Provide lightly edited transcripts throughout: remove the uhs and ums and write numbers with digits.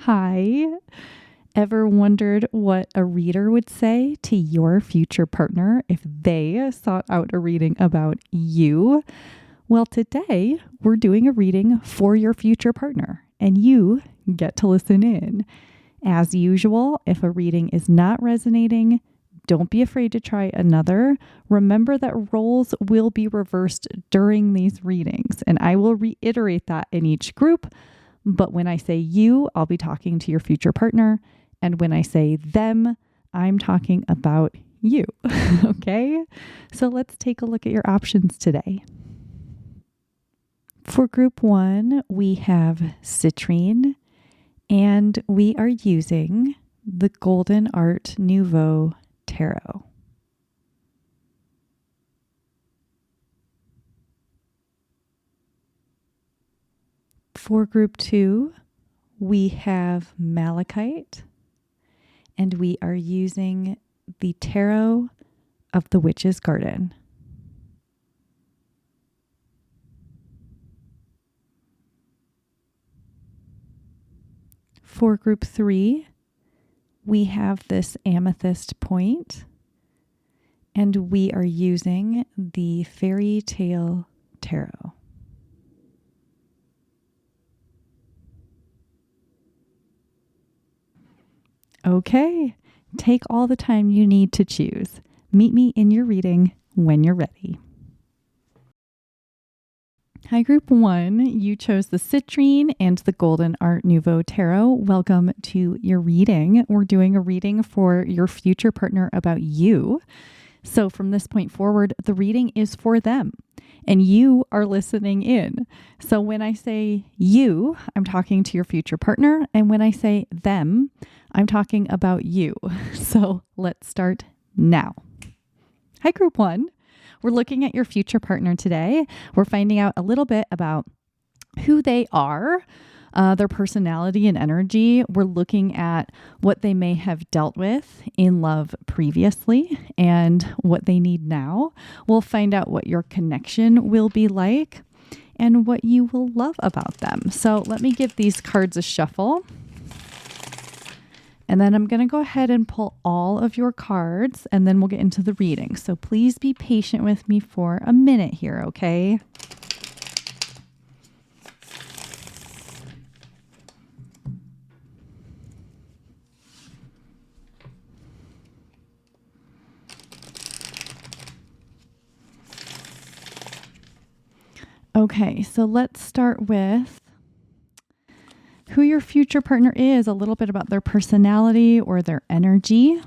Hi. Ever wondered what a reader would say to your future partner if they sought out a reading about you? Well, today we're doing a reading for your future partner, and you get to listen in. As usual, if a reading is not resonating, don't be afraid to try another. Remember that roles will be reversed during these readings, and I will reiterate that in each group. But when I say you, I'll be talking to your future partner. And when I say them, I'm talking about you. Okay? So let's take a look at your options today. For group 1, we have citrine, and we are using the Golden Art Nouveau Tarot. For group 2, we have malachite, and we are using the Tarot of the Witch's Garden. For group 3, we have this amethyst point, and we are using the Fairy Tale Tarot. Okay, take all the time you need to choose. Meet me in your reading when you're ready. Hi, group 1. You chose the citrine and the Golden Art Nouveau Tarot. Welcome to your reading. We're doing a reading for your future partner about you. So from this point forward, the reading is for them, and you are listening in. So when I say you, I'm talking to your future partner. And when I say them, I'm talking about you. So let's start now. Hi, group 1. We're looking at your future partner today. We're finding out a little bit about who they are, their personality and energy. We're looking at what they may have dealt with in love previously and what they need now. We'll find out what your connection will be like and what you will love about them. So let me give these cards a shuffle. And then I'm going to go ahead and pull all of your cards, and then we'll get into the reading. So please be patient with me for a minute here, okay? Okay, so let's start with who your future partner is, a little bit about their personality or their energy.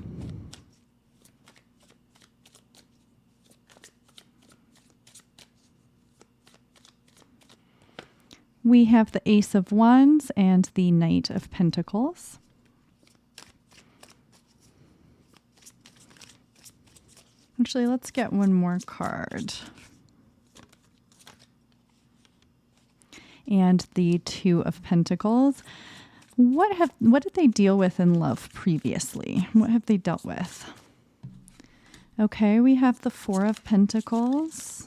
We have the Ace of Wands and the Knight of Pentacles. Actually, let's get one more card. And the Two of Pentacles. What did they deal with in love previously? What have they dealt with? Okay, we have the Four of Pentacles.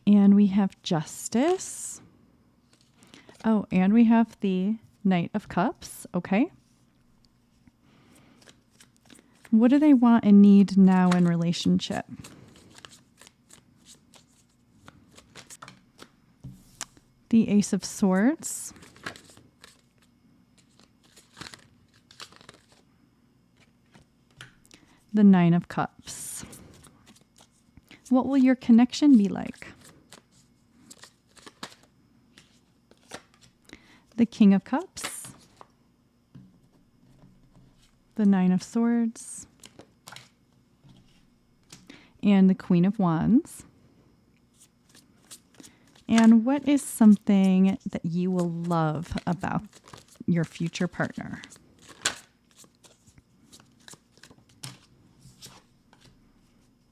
And we have Justice. Oh, and we have the Knight of Cups. Okay. What do they want and need now in relationship? The Ace of Swords. The Nine of Cups. What will your connection be like? The King of Cups. The Nine of Swords. And the Queen of Wands. And what is something that you will love about your future partner?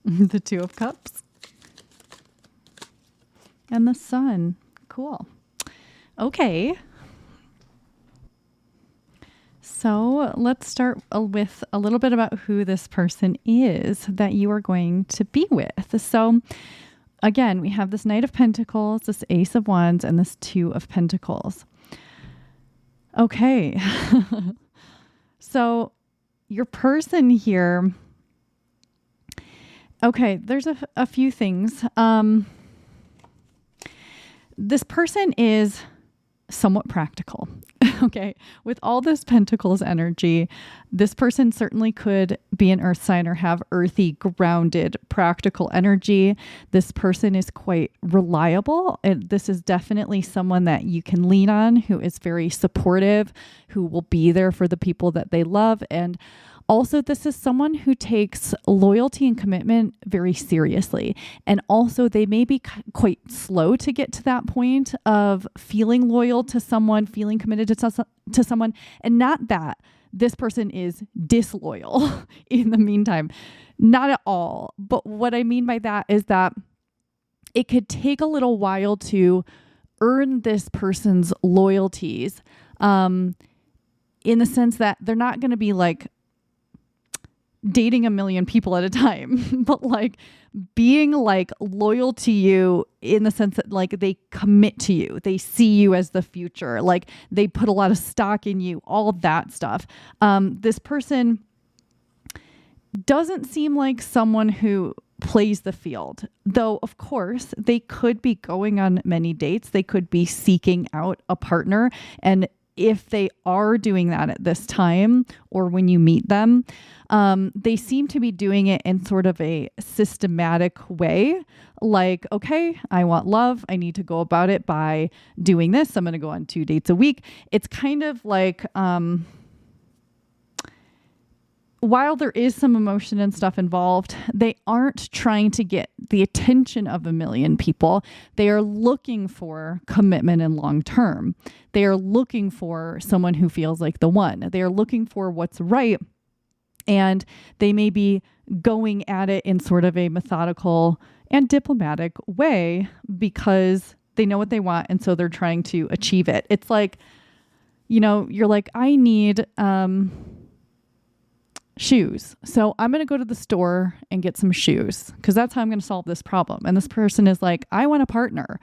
The Two of Cups. And the Sun. Cool. Okay. So let's start with a little bit about who this person is that you are going to be with. So again, we have this Knight of Pentacles, this Ace of Wands, and this Two of Pentacles. Okay. So your person here, okay, there's a few things. This person is somewhat practical. Okay. With all this Pentacles energy, this person certainly could be an earth sign or have earthy, grounded, practical energy. This person is quite reliable. And this is definitely someone that you can lean on, who is very supportive, who will be there for the people that they love. And also, this is someone who takes loyalty and commitment very seriously. And also, they may be quite slow to get to that point of feeling loyal to someone, feeling committed to someone. And not that this person is disloyal in the meantime. Not at all. But what I mean by that is that it could take a little while to earn this person's loyalties, in the sense that they're not going to be like dating a million people at a time, but like being like loyal to you in the sense that like they commit to you, they see you as the future, like they put a lot of stock in you, all of that stuff. This person doesn't seem like someone who plays the field, though of course they could be going on many dates, they could be seeking out a partner, and if they are doing that at this time or when you meet them, they seem to be doing it in sort of a systematic way. Like, okay, I want love. I need to go about it by doing this. I'm going to go on 2 dates a week. It's kind of like, while there is some emotion and stuff involved, they aren't trying to get the attention of a million people. They are looking for commitment and long term. They are looking for someone who feels like the one. They are looking for what's right. And they may be going at it in sort of a methodical and diplomatic way because they know what they want. And so they're trying to achieve it. It's like, you know, you're like, I need, shoes. So I'm going to go to the store and get some shoes because that's how I'm going to solve this problem. And this person is like, I want a partner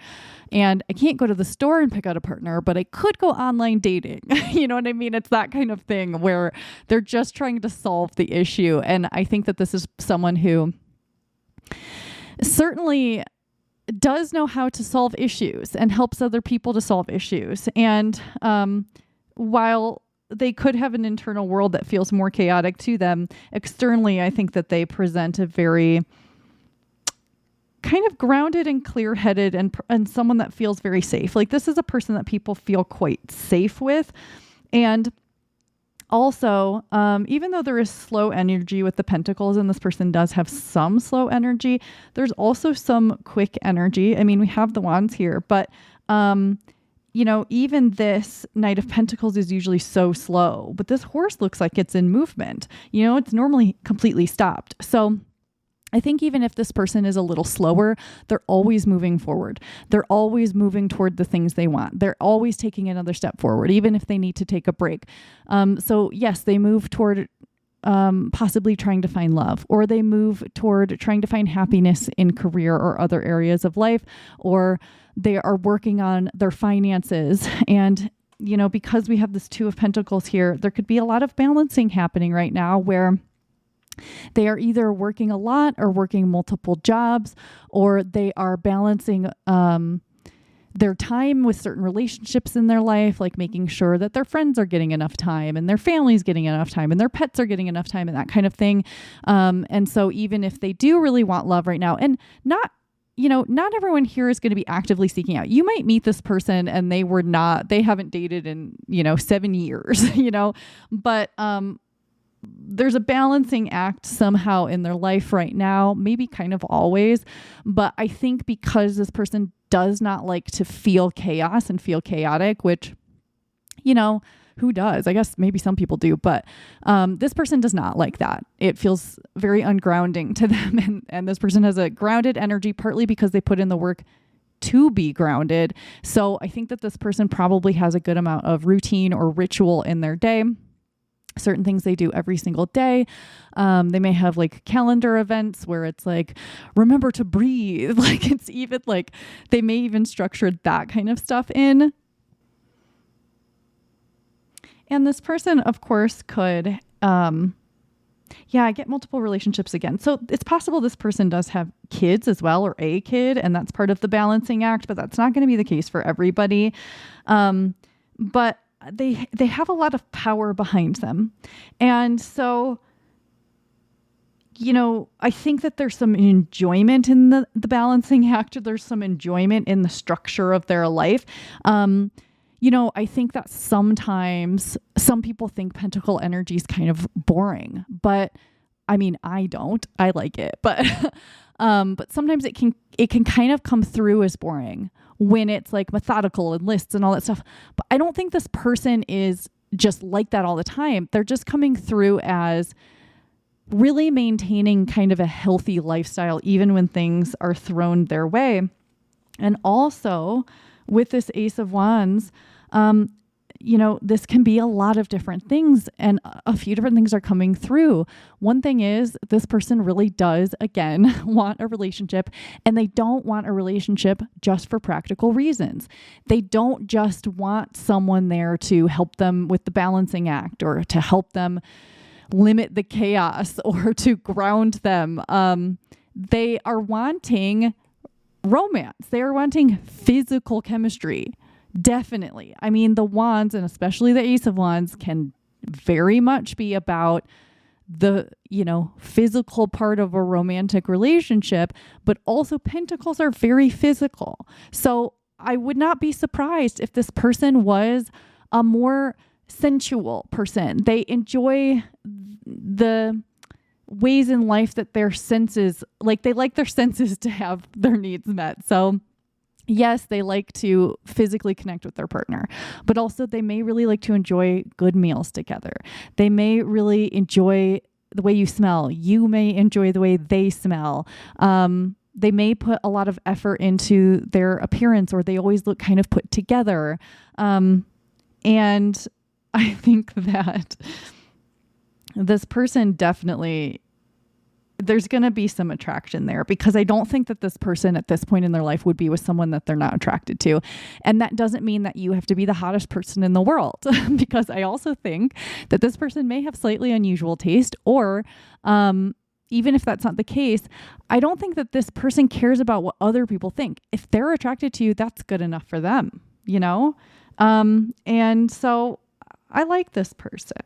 and I can't go to the store and pick out a partner, but I could go online dating. You know what I mean? It's that kind of thing where they're just trying to solve the issue. And I think that this is someone who certainly does know how to solve issues and helps other people to solve issues. And while they could have an internal world that feels more chaotic to them, externally, I think that they present a very kind of grounded and clear-headed and someone that feels very safe. Like this is a person that people feel quite safe with. And also, even though there is slow energy with the Pentacles and this person does have some slow energy, there's also some quick energy. I mean, we have the Wands here, but you know, even this Knight of Pentacles is usually so slow, but this horse looks like it's in movement. You know, it's normally completely stopped. So I think even if this person is a little slower, they're always moving forward. They're always moving toward the things they want. They're always taking another step forward, even if they need to take a break. So yes, they move toward possibly trying to find love, or they move toward trying to find happiness in career or other areas of life, or they are working on their finances. And, you know, because we have this Two of Pentacles here, there could be a lot of balancing happening right now where they are either working a lot or working multiple jobs, or they are balancing their time with certain relationships in their life, like making sure that their friends are getting enough time and their family's getting enough time and their pets are getting enough time and that kind of thing. And so even if they do really want love right now, and not everyone here is going to be actively seeking out. You might meet this person and they haven't dated in, 7 years, but there's a balancing act somehow in their life right now, maybe kind of always. But I think because this person does not like to feel chaos and feel chaotic, which, who does? I guess maybe some people do, but this person does not like that. It feels very ungrounding to them. And this person has a grounded energy, partly because they put in the work to be grounded. So I think that this person probably has a good amount of routine or ritual in their day. certain things they do every single day. They may have like calendar events where it's like, remember to breathe. Like it's even like they may even structure that kind of stuff in. And this person, of course, could, get multiple relationships again. So it's possible this person does have kids as well, or a kid, and that's part of the balancing act, but that's not going to be the case for everybody. But they have a lot of power behind them. And so, I think that there's some enjoyment in the balancing act. There's some enjoyment in the structure of their life. I think that sometimes some people think pentacle energy is kind of boring, but I mean, I don't. I like it, but sometimes it can kind of come through as boring when it's like methodical and lists and all that stuff. But I don't think this person is just like that all the time. They're just coming through as really maintaining kind of a healthy lifestyle, even when things are thrown their way. And also with this Ace of Wands, this can be a lot of different things, and a few different things are coming through. One thing is this person really does, again, want a relationship, and they don't want a relationship just for practical reasons. They don't just want someone there to help them with the balancing act or to help them limit the chaos or to ground them. They are wanting romance. They are wanting physical chemistry. Definitely. I mean, the wands, and especially the Ace of Wands, can very much be about the, physical part of a romantic relationship, but also pentacles are very physical. So I would not be surprised if this person was a more sensual person. They enjoy the ways in life that their senses, they like their senses to have their needs met. So yes, they like to physically connect with their partner, but also they may really like to enjoy good meals together. They may really enjoy the way you smell. You may enjoy the way they smell. They may put a lot of effort into their appearance, or they always look kind of put together. And I think that this person definitely, there's going to be some attraction there, because I don't think that this person at this point in their life would be with someone that they're not attracted to. And that doesn't mean that you have to be the hottest person in the world, because I also think that this person may have slightly unusual taste, or even if that's not the case, I don't think that this person cares about what other people think. If they're attracted to you, that's good enough for them, and so I like this person.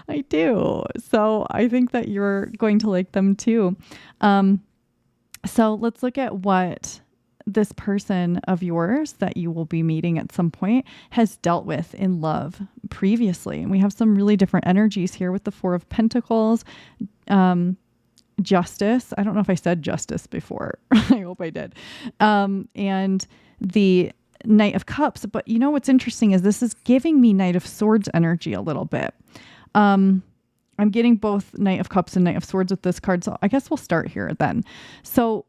I do. So I think that you're going to like them too. So let's look at what this person of yours that you will be meeting at some point has dealt with in love previously. And we have some really different energies here with the Four of Pentacles, Justice. I don't know if I said Justice before. I hope I did. And the Knight of Cups. But what's interesting is this is giving me Knight of Swords energy a little bit. I'm getting both Knight of Cups and Knight of Swords with this card. So I guess we'll start here then. So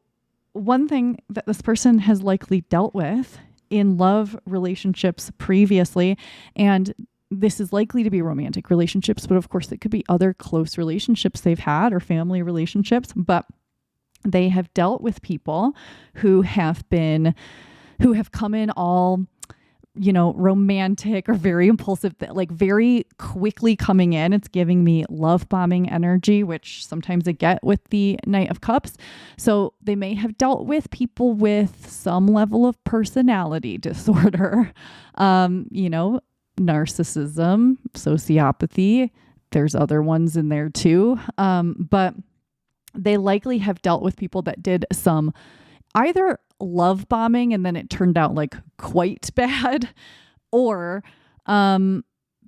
one thing that this person has likely dealt with in love relationships previously, and this is likely to be romantic relationships, but of course it could be other close relationships they've had or family relationships, but they have dealt with people who have come in all, romantic or very impulsive, like very quickly coming in. It's giving me love bombing energy, which sometimes I get with the Knight of Cups. So they may have dealt with people with some level of personality disorder, narcissism, sociopathy. There's other ones in there too. But they likely have dealt with people that did some either love bombing and then it turned out like quite bad, or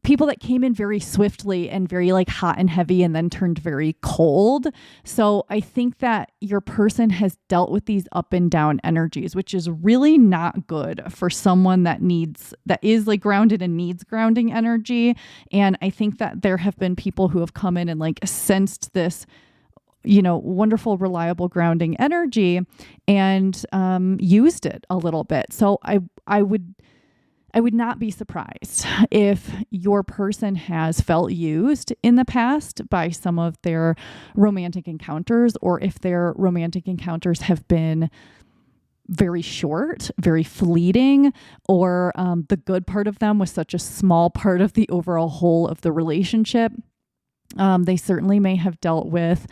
people that came in very swiftly and very like hot and heavy and then turned very cold. So I think that your person has dealt with these up and down energies, which is really not good for someone that is like grounded and needs grounding energy. And I think that there have been people who have come in and like sensed this wonderful, reliable grounding energy and used it a little bit. So I would I would not be surprised if your person has felt used in the past by some of their romantic encounters, or if their romantic encounters have been very short, very fleeting, or the good part of them was such a small part of the overall whole of the relationship. They certainly may have dealt with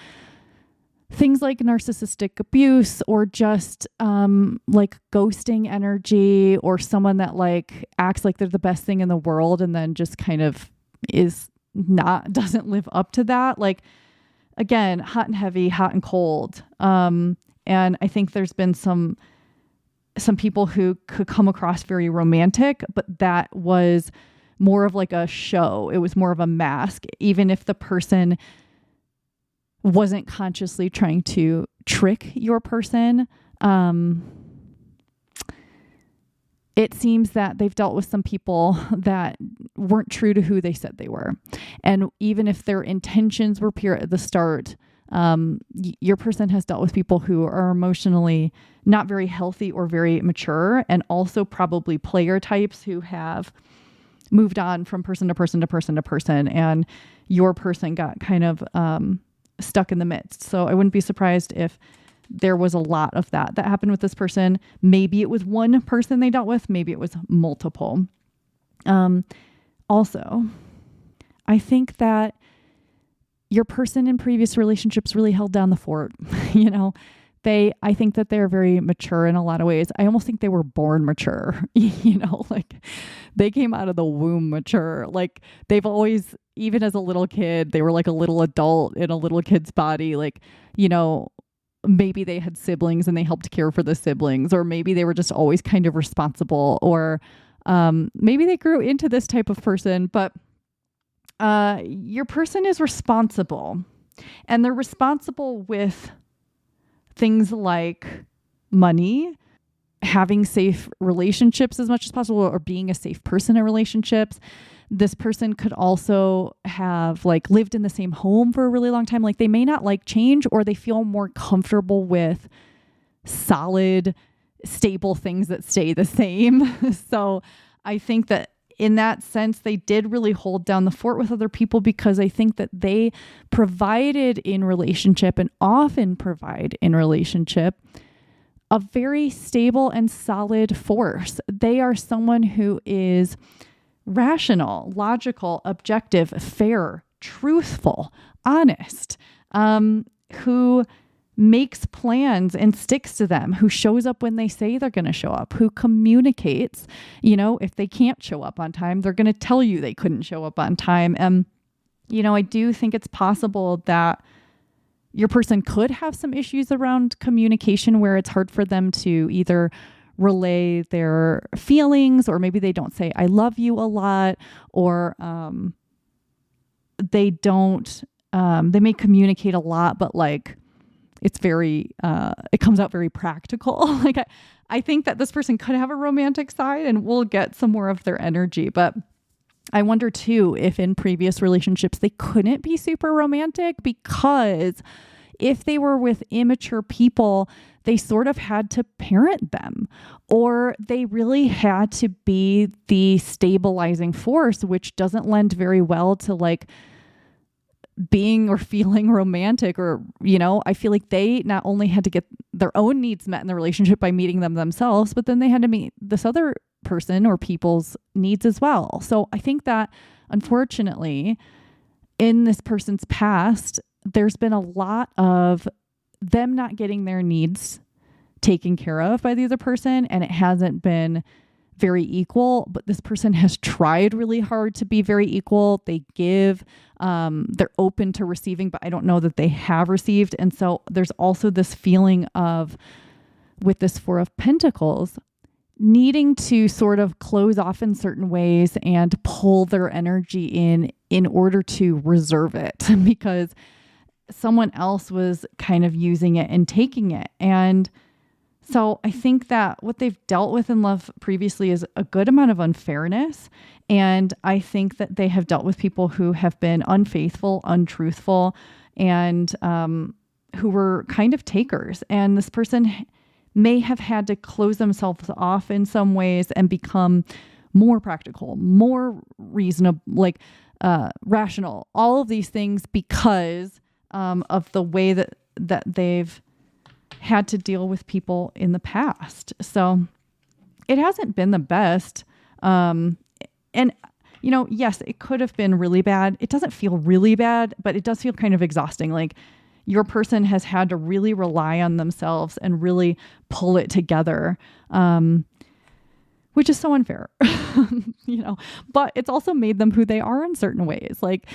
things like narcissistic abuse, or just like ghosting energy, or someone that like acts like they're the best thing in the world and then just kind of doesn't live up to that. Like, again, hot and heavy, hot and cold. And I think there's been some people who could come across very romantic, but that was more of like a show. It was more of a mask, even if the person wasn't consciously trying to trick your person. It seems that they've dealt with some people that weren't true to who they said they were. And even if their intentions were pure at the start, your person has dealt with people who are emotionally not very healthy or very mature, and also probably player types who have moved on from person to person to person to person, and your person got kind of stuck in the midst. So I wouldn't be surprised if there was a lot of that happened with this person. Maybe it was one person they dealt with, maybe it was multiple. Also, I think that your person in previous relationships really held down the fort. I think that they're very mature in a lot of ways. I almost think they were born mature, like they came out of the womb mature. Like, they've always, even as a little kid, they were like a little adult in a little kid's body. Like, maybe they had siblings and they helped care for the siblings, or maybe they were just always kind of responsible, or maybe they grew into this type of person, but your person is responsible, and they're responsible with things like money, having safe relationships as much as possible, or being a safe person in relationships. This person could also have like lived in the same home for a really long time. Like, they may not like change, or they feel more comfortable with solid, stable things that stay the same. So I think that in that sense, they did really hold down the fort with other people, because I think that they provided in relationship, and often provide in relationship, a very stable and solid force. They are someone who is rational, logical, objective, fair, truthful, honest, who makes plans and sticks to them, who shows up when they say they're going to show up, who communicates. If they can't show up on time, they're going to tell you they couldn't show up on time. And, I do think it's possible that your person could have some issues around communication, where it's hard for them to either relay their feelings, or maybe they don't say, I love you a lot, or they don't, they may communicate a lot, but like, it's very, it comes out very practical. Like, I think that this person could have a romantic side, and we'll get some more of their energy. But I wonder too, if in previous relationships, they couldn't be super romantic, because if they were with immature people, they sort of had to parent them, or they really had to be the stabilizing force, which doesn't lend very well to like being or feeling romantic. Or, I feel like they not only had to get their own needs met in the relationship by meeting them themselves, but then they had to meet this other person or people's needs as well. So I think that, unfortunately, in this person's past, there's been a lot of them not getting their needs taken care of by the other person, and it hasn't been very equal. But this person has tried really hard to be very equal. They give, they're open to receiving, but I don't know that they have received. And so there's also this feeling of, with this Four of Pentacles, needing to sort of close off in certain ways and pull their energy in order to reserve it, because someone else was kind of using it and taking it. And so I think that what they've dealt with in love previously is a good amount of unfairness. And I think that they have dealt with people who have been unfaithful, untruthful, and who were kind of takers. And this person may have had to close themselves off in some ways and become more practical, more reasonable, like rational, all of these things because of the way that they've had to deal with people in the past. So it hasn't been the best. And, yes, it could have been really bad. It doesn't feel really bad, but it does feel kind of exhausting. Like your person has had to really rely on themselves and really pull it together, which is so unfair, but it's also made them who they are in certain ways. Like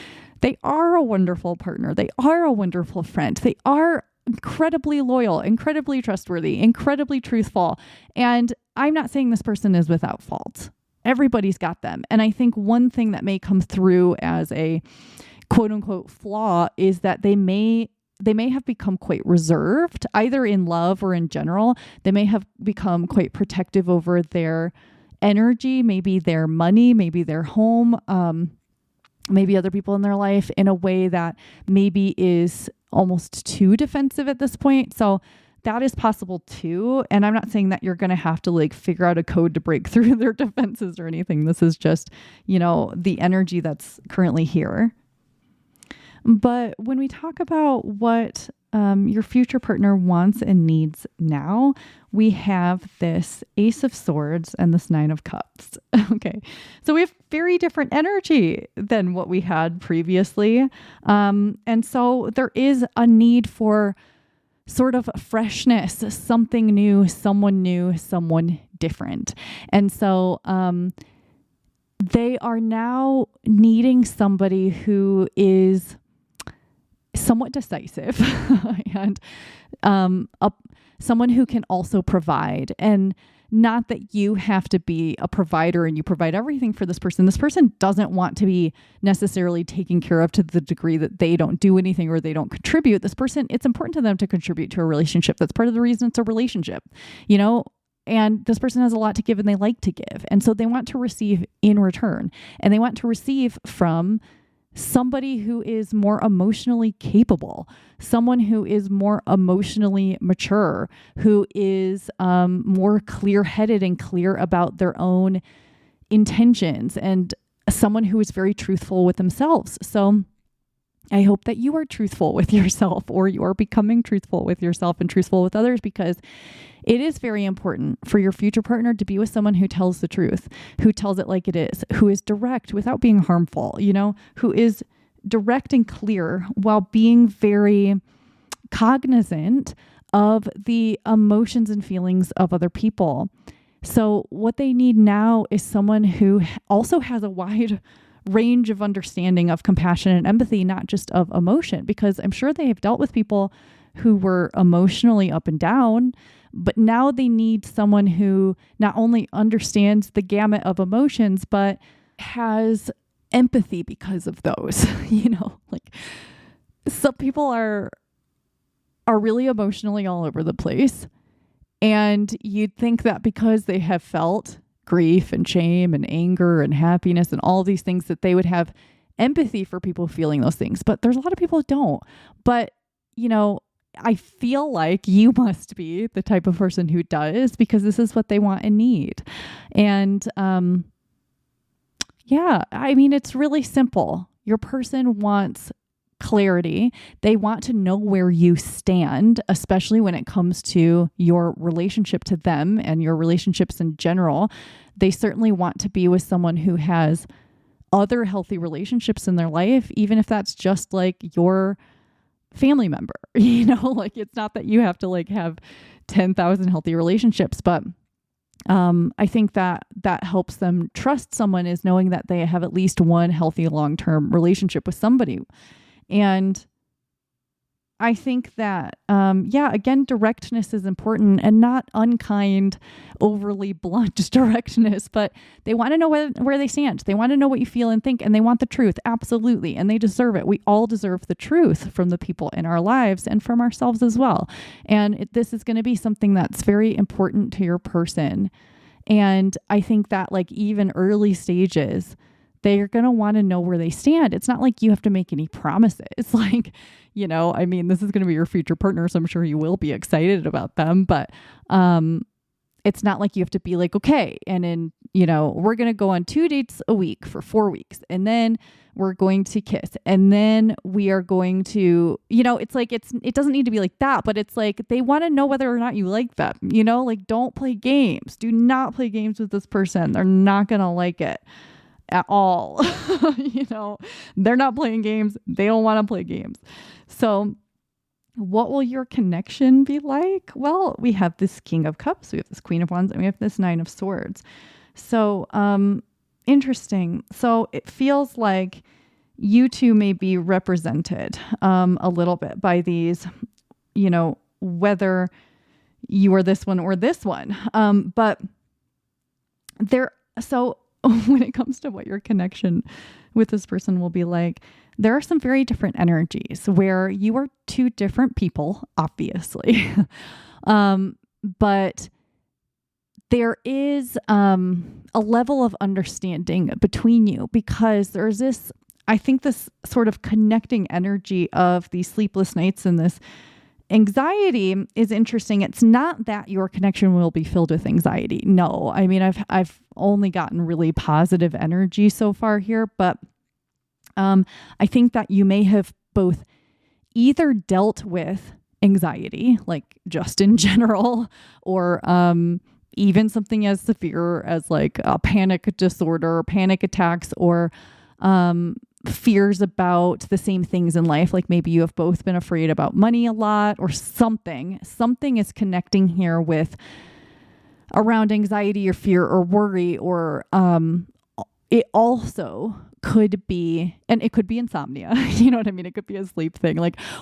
they are a wonderful partner. They are a wonderful friend. They are incredibly loyal, incredibly trustworthy, incredibly truthful. And I'm not saying this person is without fault. Everybody's got them. And I think one thing that may come through as a quote unquote flaw is that they may have become quite reserved, either in love or in general. They may have become quite protective over their energy, maybe their money, maybe their home, maybe other people in their life, in a way that maybe is almost too defensive at this point. So that is possible too. And I'm not saying that you're going to have to like figure out a code to break through their defenses or anything. This is just, the energy that's currently here. But when we talk about what your future partner wants and needs now, we have this Ace of Swords and this Nine of Cups. Okay. So we have very different energy than what we had previously. And so there is a need for sort of freshness, something new, someone different. And so they are now needing somebody who is somewhat decisive and someone who can also provide. And not that you have to be a provider and you provide everything for this person. This person doesn't want to be necessarily taken care of to the degree that they don't do anything or they don't contribute. This person, it's important to them to contribute to a relationship. That's part of the reason it's a relationship, and this person has a lot to give and they like to give. And so they want to receive in return, and they want to receive from somebody who is more emotionally capable, someone who is more emotionally mature, who is more clear-headed and clear about their own intentions, and someone who is very truthful with themselves. So I hope that you are truthful with yourself, or you are becoming truthful with yourself and truthful with others, because it is very important for your future partner to be with someone who tells the truth, who tells it like it is, who is direct without being harmful, who is direct and clear while being very cognizant of the emotions and feelings of other people. So what they need now is someone who also has a wide range of understanding of compassion and empathy, not just of emotion, because I'm sure they have dealt with people who were emotionally up and down, but now they need someone who not only understands the gamut of emotions, but has empathy because of those. Like some people are really emotionally all over the place. And you'd think that because they have felt grief and shame and anger and happiness and all these things, that they would have empathy for people feeling those things. But there's a lot of people who don't. But, I feel like you must be the type of person who does, because this is what they want and need. And it's really simple. Your person wants clarity. They want to know where you stand, especially when it comes to your relationship to them and your relationships in general. They certainly want to be with someone who has other healthy relationships in their life, even if that's just like your family member, like it's not that you have to like have 10,000 healthy relationships, but I think that helps them trust someone, is knowing that they have at least one healthy long-term relationship with somebody. And I think that, again, directness is important, and not unkind, overly blunt directness, but they want to know where they stand. They want to know what you feel and think, and they want the truth. Absolutely. And they deserve it. We all deserve the truth from the people in our lives and from ourselves as well. And this is going to be something that's very important to your person. And I think that like even early stages, they're going to want to know where they stand. It's not like you have to make any promises. Like, this is going to be your future partner, so I'm sure you will be excited about them. But it's not like you have to be like, okay, and in we're going to go on 2 dates a week for 4 weeks. And then we're going to kiss. And then we are going to, it's like, it doesn't need to be like that, but it's like, they want to know whether or not you like them, like don't play games. Do not play games with this person. They're not going to like it at all. They're not playing games. They don't want to play games. So what will your connection be like? Well, we have this King of Cups, we have this Queen of Wands, and we have this Nine of Swords. So, interesting. So it feels like you two may be represented a little bit by these, whether you are this one or this one. But so when it comes to what your connection with this person will be like, there are some very different energies where you are two different people, obviously. But there is a level of understanding between you because there's this sort of connecting energy of these sleepless nights and this anxiety is interesting. It's not that your connection will be filled with anxiety. No, I mean, I've only gotten really positive energy so far here, but I think that you may have both either dealt with anxiety, like just in general, or even something as severe as like a panic disorder, panic attacks, or fears about the same things in life. Like maybe you have both been afraid about money a lot or something. Something is connecting here with around anxiety or fear or worry, or it also could be, and it could be insomnia. You know what I mean? It could be a sleep thing.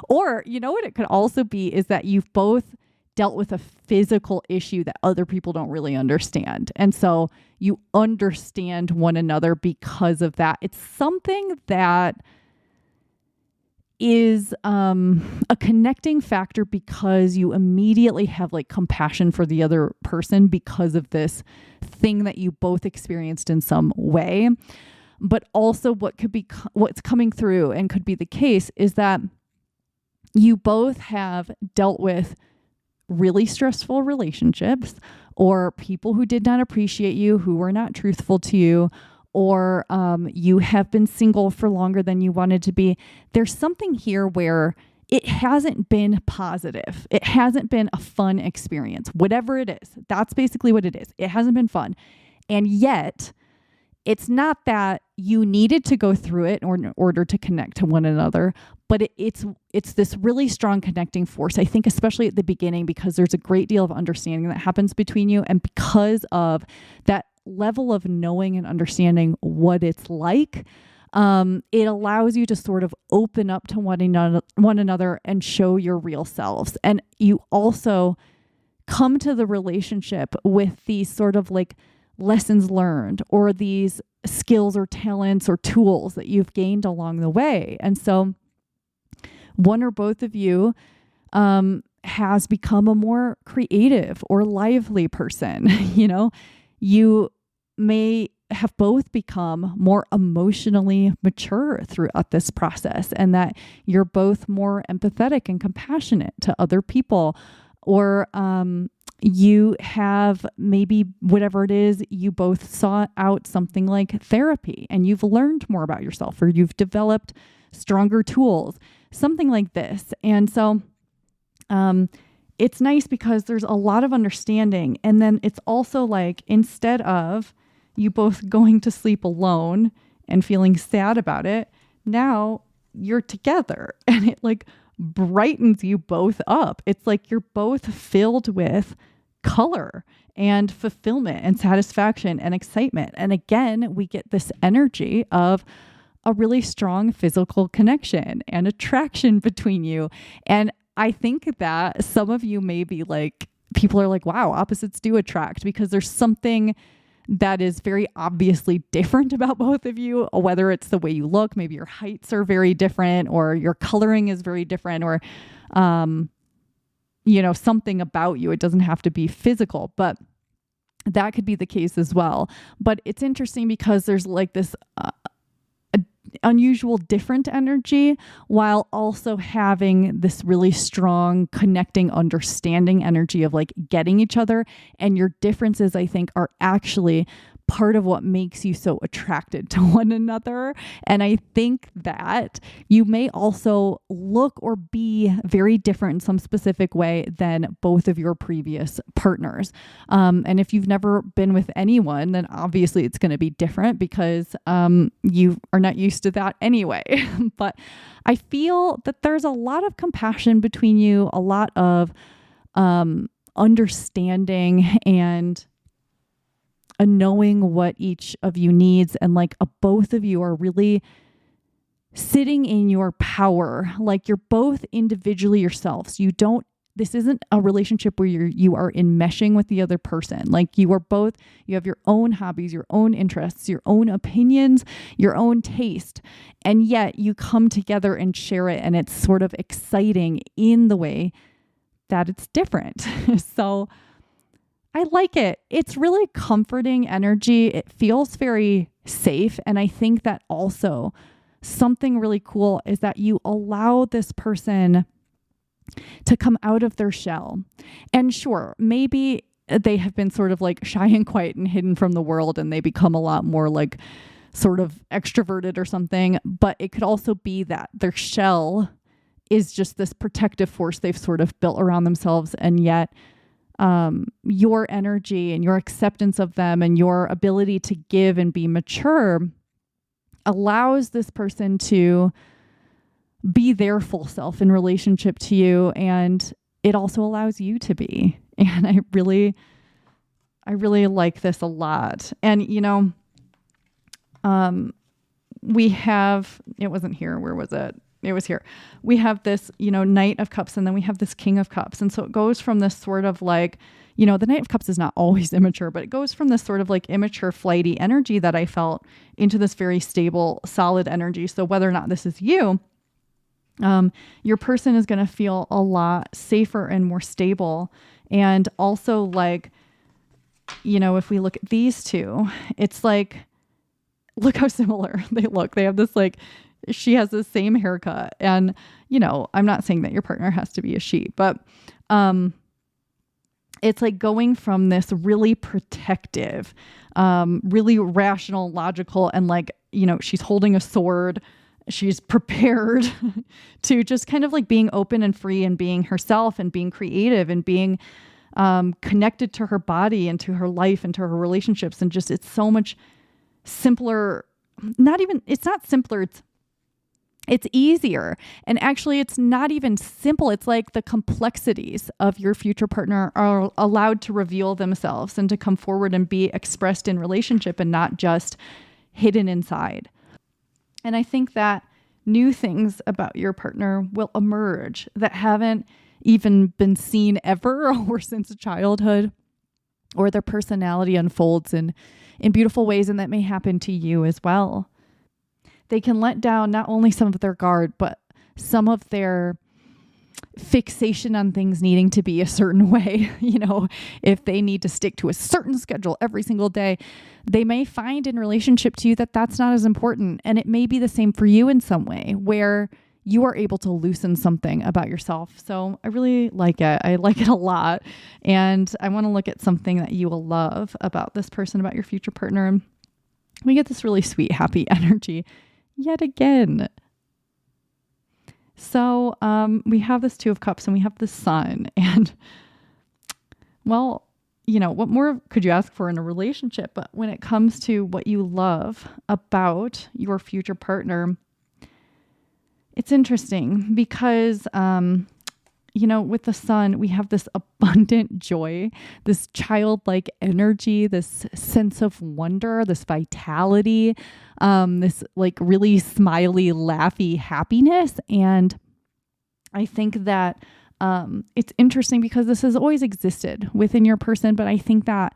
Or what it could also be is that you've both dealt with a physical issue that other people don't really understand. And so you understand one another because of that. It's something that is a connecting factor because you immediately have like compassion for the other person because of this thing that you both experienced in some way. But also what's coming through and could be the case is that you both have dealt with really stressful relationships or people who did not appreciate you, who were not truthful to you, or you have been single for longer than you wanted to be. There's something here where it hasn't been positive. It hasn't been a fun experience, whatever it is. That's basically what it is. It hasn't been fun. And yet, it's not that you needed to go through it in order to connect to one another, but it's this really strong connecting force. I think especially at the beginning, because there's a great deal of understanding that happens between you. And because of that level of knowing and understanding what it's like, it allows you to sort of open up to one another and show your real selves. And you also come to the relationship with these sort of like lessons learned or these skills or talents or tools that you've gained along the way. And so one or both of you has become a more creative or lively person. You may have both become more emotionally mature throughout this process, and that you're both more empathetic and compassionate to other people, or you have maybe whatever it is, you both sought out something like therapy and you've learned more about yourself, or you've developed stronger tools, something like this. And so it's nice because there's a lot of understanding. And then it's also like, instead of you both going to sleep alone and feeling sad about it, now you're together and it like brightens you both up. It's like you're both filled with color and fulfillment and satisfaction and excitement. And again, we get this energy of a really strong physical connection and attraction between you. And I think that some of you may be like, people are like, wow, opposites do attract, because there's something that is very obviously different about both of you, whether it's the way you look, maybe your heights are very different, or your coloring is very different, or, something about you. It doesn't have to be physical, but that could be the case as well. But it's interesting because there's like this unusual different energy while also having this really strong connecting, understanding energy of like getting each other. And your differences, I think, are actually part of what makes you so attracted to one another. And I think that you may also look or be very different in some specific way than both of your previous partners. And if you've never been with anyone, then obviously it's going to be different because you are not used to that anyway. But I feel that there's a lot of compassion between you, a lot of understanding and a knowing what each of you needs. And like both of you are really sitting in your power. Like you're both individually yourselves. This isn't a relationship where you are enmeshing with the other person. Like you have your own hobbies, your own interests, your own opinions, your own taste. And yet you come together and share it. And it's sort of exciting in the way that it's different. So I like it. It's really comforting energy. It feels very safe. And I think that also something really cool is that you allow this person to come out of their shell. And sure, maybe they have been sort of like shy and quiet and hidden from the world and they become a lot more like sort of extroverted or something. But it could also be that their shell is just this protective force they've sort of built around themselves. And yet your energy and your acceptance of them and your ability to give and be mature allows this person to be their full self in relationship to you. And it also allows you to be. And I really like this a lot. And, we have, it wasn't here. Where was it? It was here. We have this, Knight of Cups, and then we have this King of Cups. And so it goes from this sort of like, the Knight of Cups is not always immature, but it goes from this sort of like immature, flighty energy that I felt into this very stable, solid energy. So whether or not this is you, your person is going to feel a lot safer and more stable. And also like, if we look at these two, it's like, look how similar they look. They have this like, she has the same haircut. And, I'm not saying that your partner has to be a she, but it's like going from this really protective, really rational, logical, and like, she's holding a sword. She's prepared to just kind of like being open and free and being herself and being creative and being connected to her body and to her life and to her relationships. And just, it's so much simpler. It's not simpler. It's easier. And actually, it's not even simple. It's like the complexities of your future partner are allowed to reveal themselves and to come forward and be expressed in relationship and not just hidden inside. And I think that new things about your partner will emerge that haven't even been seen ever or since childhood, or their personality unfolds in beautiful ways, and that may happen to you as well. They can let down not only some of their guard, but some of their fixation on things needing to be a certain way. If they need to stick to a certain schedule every single day, they may find in relationship to you that that's not as important. And it may be the same for you in some way where you are able to loosen something about yourself. So I really like it. I like it a lot. And I want to look at something that you will love about this person, about your future partner. We get this really sweet, happy energy yet again. So we have this Two of Cups and we have the Sun. And well, what more could you ask for in a relationship? But when it comes to what you love about your future partner, it's interesting because, with the Sun, we have this abundant joy, this childlike energy, this sense of wonder, this vitality, this like really smiley, laughy happiness. And I think that it's interesting because this has always existed within your person. But I think that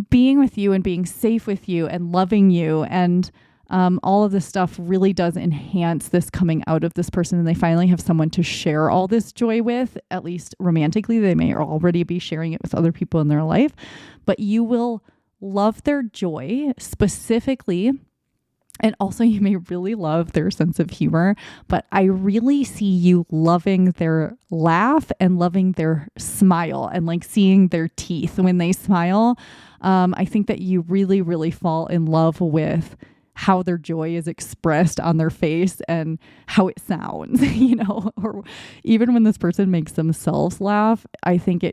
being with you and being safe with you and loving you and all of this stuff really does enhance this coming out of this person. And they finally have someone to share all this joy with, at least romantically. They may already be sharing it with other people in their life, but you will love their joy specifically. And also you may really love their sense of humor, but I really see you loving their laugh and loving their smile and like seeing their teeth when they smile. I think that you really, really fall in love with how their joy is expressed on their face and how it sounds, or even when this person makes themselves laugh, I think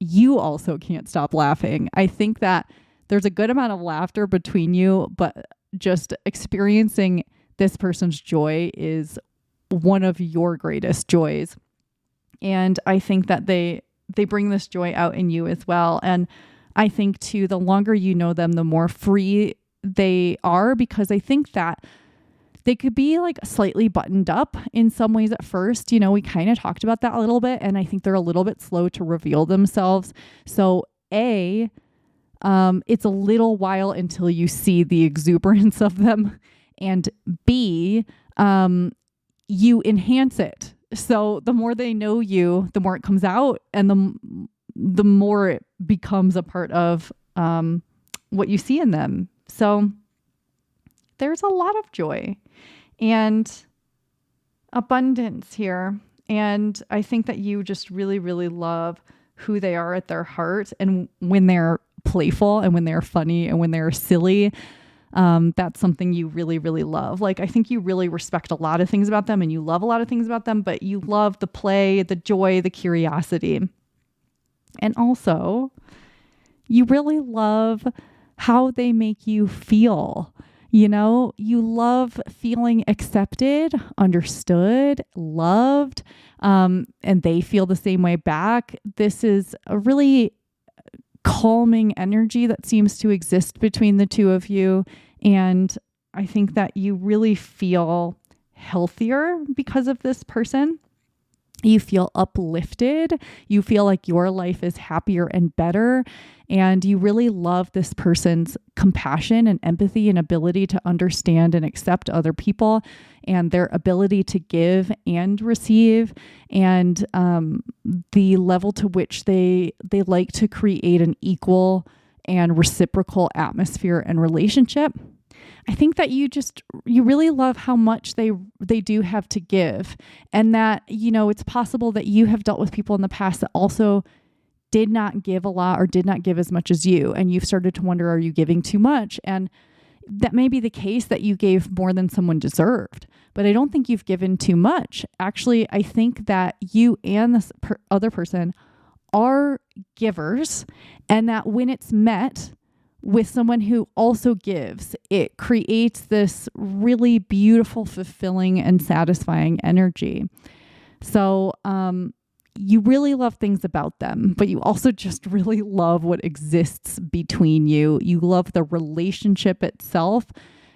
you also can't stop laughing. I think that there's a good amount of laughter between you, but just experiencing this person's joy is one of your greatest joys. And I think that they bring this joy out in you as well. And I think too, the longer you know them, the more free they are, because I think that they could be like slightly buttoned up in some ways at first. We kind of talked about that a little bit, and I think they're a little bit slow to reveal themselves. So it's a little while until you see the exuberance of them, and B, you enhance it. So the more they know you, the more it comes out, and the more it becomes a part of what you see in them. So there's a lot of joy and abundance here. And I think that you just really, really love who they are at their heart. And when they're playful and when they're funny and when they're silly, that's something you really, really love. Like, I think you really respect a lot of things about them and you love a lot of things about them, but you love the play, the joy, the curiosity. And also, you really love how they make you feel. You love feeling accepted, understood, loved, and they feel the same way back. This is a really calming energy that seems to exist between the two of you. And I think that you really feel healthier because of this person. You feel uplifted. You feel like your life is happier and better. And you really love this person's compassion and empathy and ability to understand and accept other people, and their ability to give and receive, and the level to which they like to create an equal and reciprocal atmosphere and relationship. I think that you really love how much they do have to give, and that, it's possible that you have dealt with people in the past that also did not give a lot or did not give as much as you. And you've started to wonder, are you giving too much? And that may be the case, that you gave more than someone deserved, but I don't think you've given too much. Actually, I think that you and this other person are givers, and that when it's met with someone who also gives, it creates this really beautiful, fulfilling, and satisfying energy. So, you really love things about them, but you also just really love what exists between you. You love the relationship itself,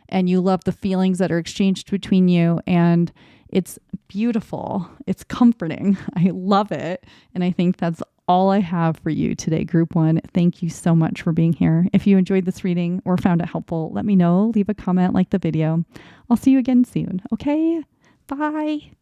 and you love the feelings that are exchanged between you. And it's beautiful. It's comforting. I love it. And I think that's all I have for you today, Group 1. Thank you so much for being here. If you enjoyed this reading or found it helpful, let me know. Leave a comment, like the video. I'll see you again soon. Okay? Bye.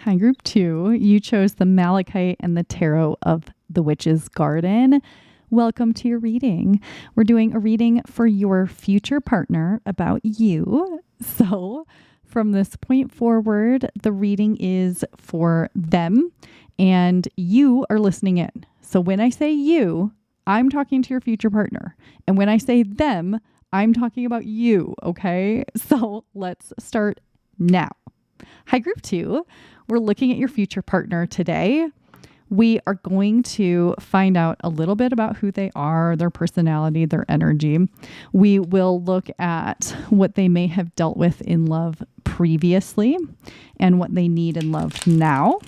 Hi, Group 2. You chose the Malachite and the Tarot of the Witch's Garden. Welcome to your reading. We're doing a reading for your future partner about you. So from this point forward, the reading is for them, and you are listening in. So when I say you, I'm talking to your future partner. And when I say them, I'm talking about you. Okay? So let's start now. Hi, Group 2. We're looking at your future partner today. We are going to find out a little bit about who they are, their personality, their energy. We will look at what they may have dealt with in love previously and what they need in love now.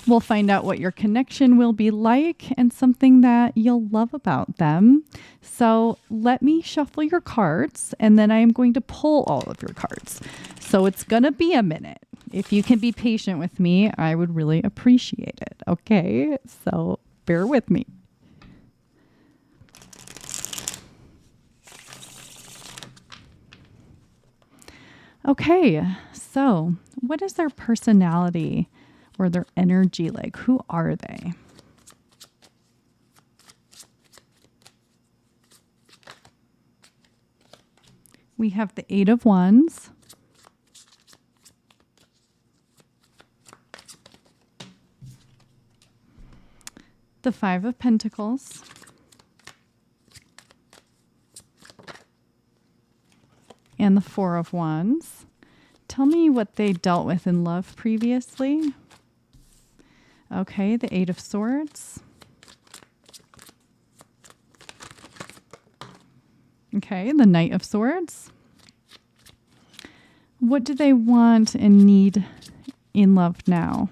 We'll find out what your connection will be like and something that you'll love about them. So let me shuffle your cards, and then I am going to pull all of your cards. So it's going to be a minute. If you can be patient with me, I would really appreciate it. Okay, so bear with me. Okay, so what is their personality or their energy like? Who are they? We have the Eight of Wands, the Five of Pentacles. And the Four of Wands. Tell me what they dealt with in love previously. Okay, the Eight of Swords. Okay, the Knight of Swords. What do they want and need in love now?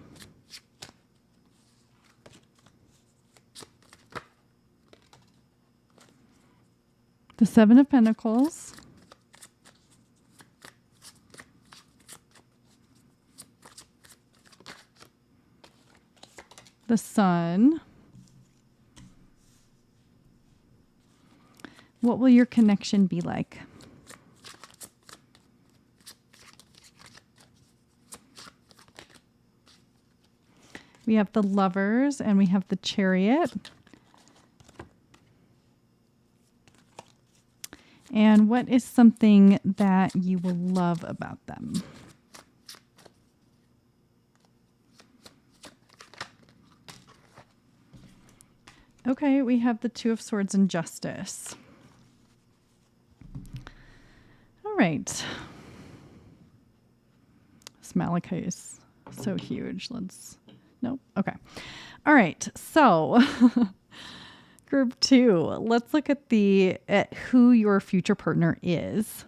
The Seven of Pentacles. The Sun. What will your connection be like? We have the Lovers and we have the Chariot. And what is something that you will love about them? Okay, we have the Two of Swords and Justice. All right. This Malachite is so huge. Nope. Okay. All right. So group 2, let's look at who your future partner is.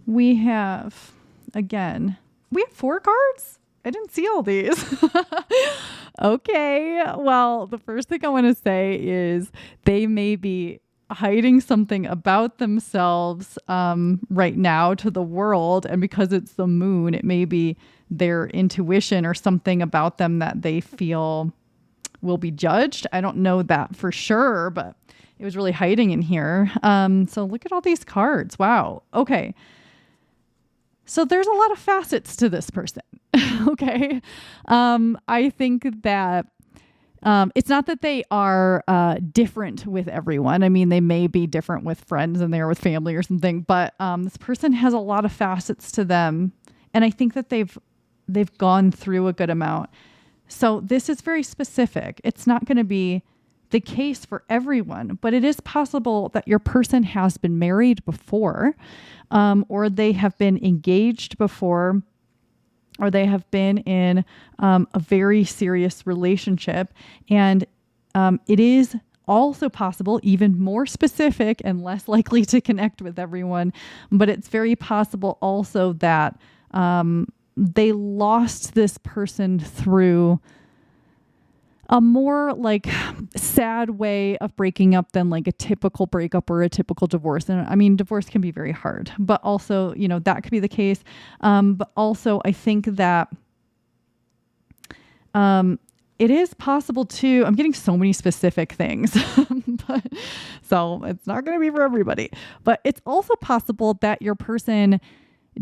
We have 4 cards. I didn't see all these. Okay. Well, the first thing I want to say is they may be hiding something about themselves right now to the world. And because it's the moon, it may be their intuition or something about them that they feel will be judged. I don't know that for sure, but it was really hiding in here. So look at all these cards. Wow. Okay. So there's a lot of facets to this person. Okay. I think that it's not that they are different with everyone. I mean, they may be different with friends and they're with family or something, but this person has a lot of facets to them. And I think that they've gone through a good amount. So this is very specific. It's not going to be the case for everyone, but it is possible that your person has been married before, or they have been engaged before, or they have been in a very serious relationship. And it is also possible, even more specific and less likely to connect with everyone, but it's very possible also that they lost this person through a more like sad way of breaking up than like a typical breakup or a typical divorce. And I mean, divorce can be very hard, but also, that could be the case. But also I think that it is possible to, I'm getting so many specific things, so it's not going to be for everybody, but it's also possible that your person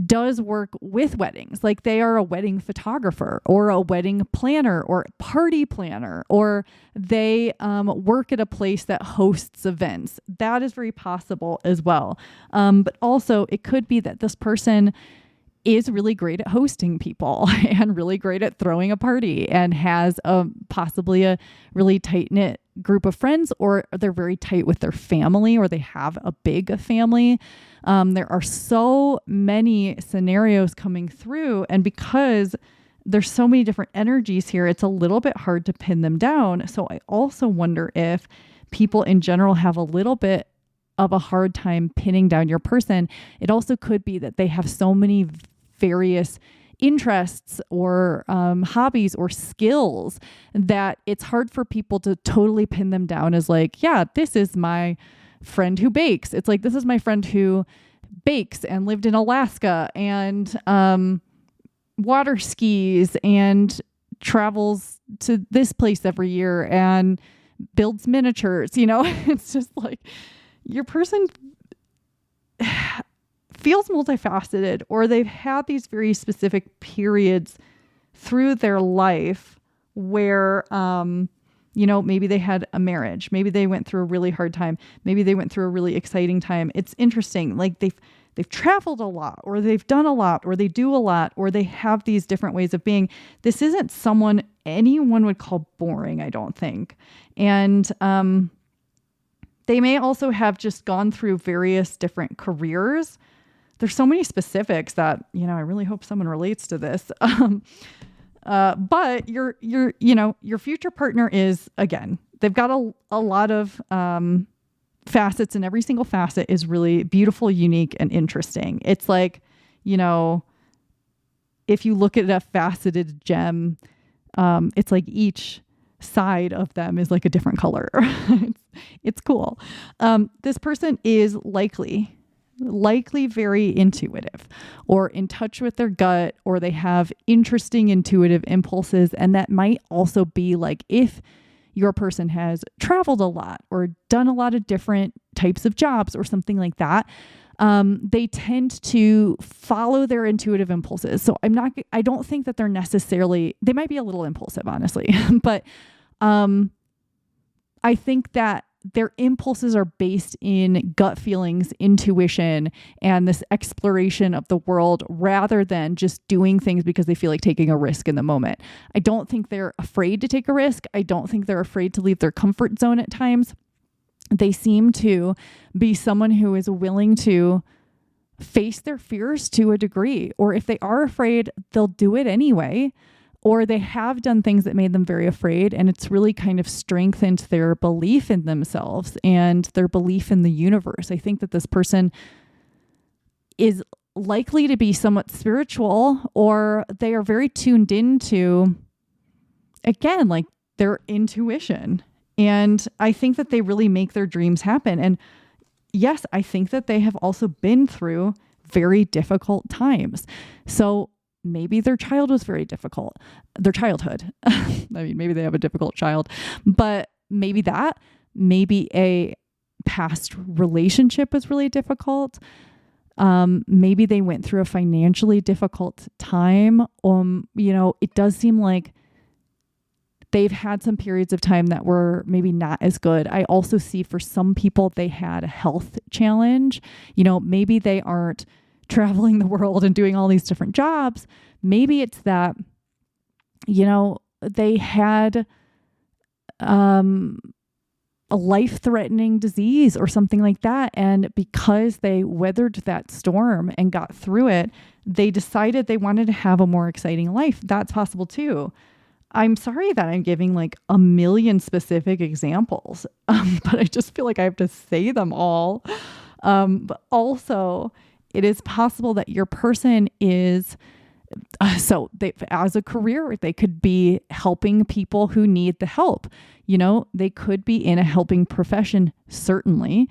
does work with weddings. Like they are a wedding photographer or a wedding planner or party planner, or they work at a place that hosts events. That is very possible as well. But also it could be that this person is really great at hosting people and really great at throwing a party and has possibly a really tight-knit group of friends, or they're very tight with their family, or they have a big family. There are so many scenarios coming through, and because there's so many different energies here, it's a little bit hard to pin them down. So I also wonder if people in general have a little bit of a hard time pinning down your person. It also could be that they have so many various interests or hobbies or skills that it's hard for people to totally pin them down as like, yeah, this is my friend who bakes. It's like, this is my friend who bakes and lived in Alaska and water skis and travels to this place every year and builds miniatures. It's just like your person feels multifaceted, or they've had these very specific periods through their life where, maybe they had a marriage, maybe they went through a really hard time, maybe they went through a really exciting time. It's interesting. Like they've traveled a lot, or they've done a lot, or they do a lot, or they have these different ways of being. This isn't someone anyone would call boring, I don't think. And they may also have just gone through various different careers. There's so many specifics that, I really hope someone relates to this. But your future partner is, again, they've got a lot of facets, and every single facet is really beautiful, unique, and interesting. It's like, if you look at a faceted gem, it's like each side of them is like a different color. It's cool. This person is likely very intuitive, or in touch with their gut, or they have interesting intuitive impulses. And that might also be like, if your person has traveled a lot or done a lot of different types of jobs or something like that, they tend to follow their intuitive impulses. So I don't think that they might be a little impulsive, honestly, but I think that their impulses are based in gut feelings, intuition, and this exploration of the world, rather than just doing things because they feel like taking a risk in the moment. I don't think they're afraid to take a risk. I don't think they're afraid to leave their comfort zone at times. They seem to be someone who is willing to face their fears to a degree, or if they are afraid, they'll do it anyway. Or they have done things that made them very afraid, and it's really kind of strengthened their belief in themselves and their belief in the universe. I think that this person is likely to be somewhat spiritual, or they are very tuned into, again, like their intuition. And I think that they really make their dreams happen. And yes, I think that they have also been through very difficult times. So maybe their child was very difficult, their childhood. I mean, maybe they have a difficult child, but maybe a past relationship was really difficult. Maybe they went through a financially difficult time. It does seem like they've had some periods of time that were maybe not as good. I also see for some people, they had a health challenge. Maybe they aren't traveling the world and doing all these different jobs. Maybe it's that, they had a life-threatening disease or something like that. And because they weathered that storm and got through it, they decided they wanted to have a more exciting life. That's possible too. I'm sorry that I'm giving like a million specific examples, but I just feel like I have to say them all. But also, it is possible that your person is, as a career, they could be helping people who need the help. They could be in a helping profession, certainly,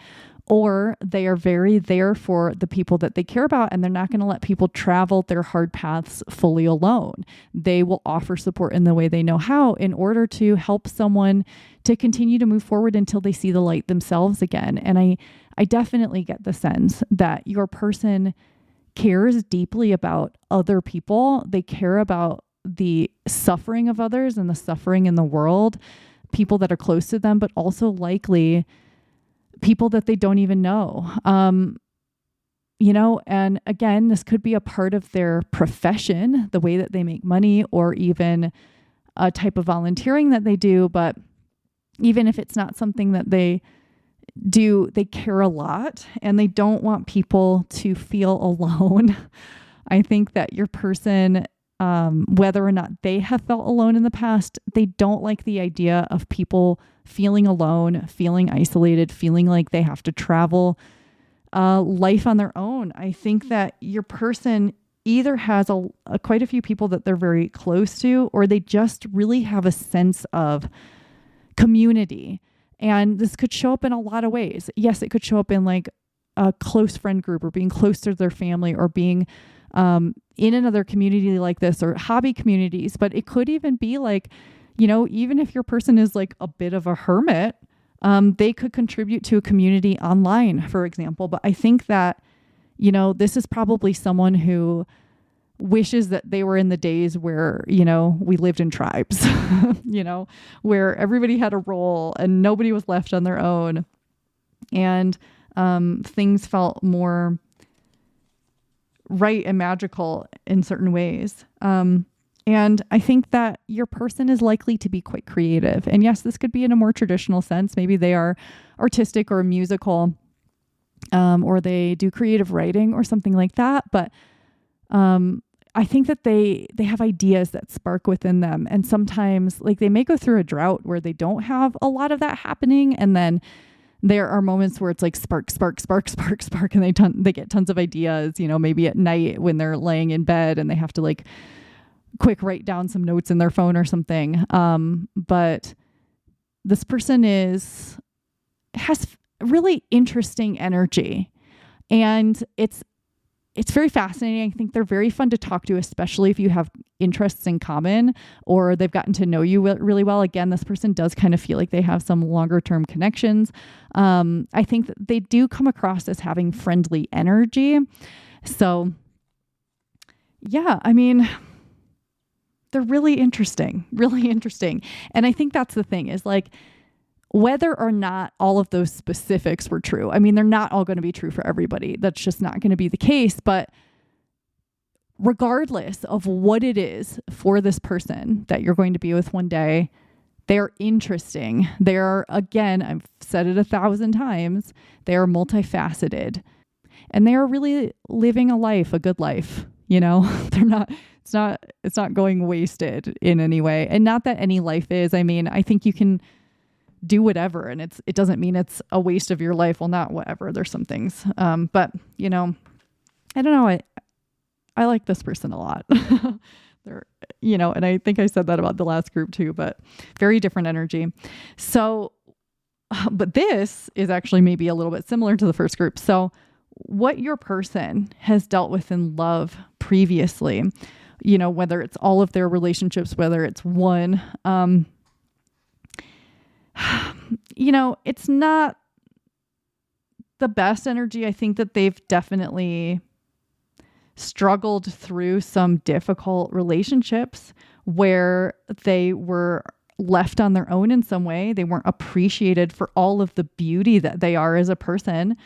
or they are very there for the people that they care about, and they're not going to let people travel their hard paths fully alone. They will offer support in the way they know how in order to help someone to continue to move forward until they see the light themselves again. And I definitely get the sense that your person cares deeply about other people. They care about the suffering of others and the suffering in the world, people that are close to them, but also likely people that they don't even know. And again, this could be a part of their profession, the way that they make money, or even a type of volunteering that they do. But even if it's not something that they do, they care a lot, and they don't want people to feel alone. I think that your person, whether or not they have felt alone in the past, they don't like the idea of people feeling alone, feeling isolated, feeling like they have to travel life on their own. I think that your person either has quite a few people that they're very close to, or they just really have a sense of community. And this could show up in a lot of ways. Yes, it could show up in like a close friend group, or being close to their family, or being in another community like this, or hobby communities. But it could even be like, even if your person is like a bit of a hermit, they could contribute to a community online, for example. But I think that, this is probably someone who wishes that they were in the days where, we lived in tribes, where everybody had a role and nobody was left on their own. And things felt more right and magical in certain ways. And I think that your person is likely to be quite creative. And yes, this could be in a more traditional sense. Maybe they are artistic or musical, or they do creative writing or something like that. But I think that they have ideas that spark within them. And sometimes like they may go through a drought where they don't have a lot of that happening. And then there are moments where it's like spark, spark, spark, spark, spark. And they get tons of ideas, maybe at night when they're laying in bed and they have to like quick write down some notes in their phone or something. But this person has really interesting energy, and it's very fascinating. I think they're very fun to talk to, especially if you have interests in common or they've gotten to know you really well. Again, this person does kind of feel like they have some longer term connections. I think that they do come across as having friendly energy. So yeah, I mean, they're really interesting. And I think that's the thing is like, whether or not all of those specifics were true, I mean, they're not all going to be true for everybody. That's just not going to be the case. But regardless of what it is for this person that you're going to be with one day, they're interesting. They're, again, I've said it 1,000 times, they are multifaceted. And they are really living a good life. They're not, it's not going wasted in any way. And not that any life is. I mean, I think you can do whatever, and it doesn't mean it's a waste of your life. Well, not whatever. There's some things. But I don't know. I like this person a lot. They're, and I think I said that about the last group too, but very different energy. So, but this is actually maybe a little bit similar to the first group. So what your person has dealt with in love previously, whether it's all of their relationships, whether it's one, it's not the best energy. I think that they've definitely struggled through some difficult relationships where they were left on their own in some way. They weren't appreciated for all of the beauty that they are as a person.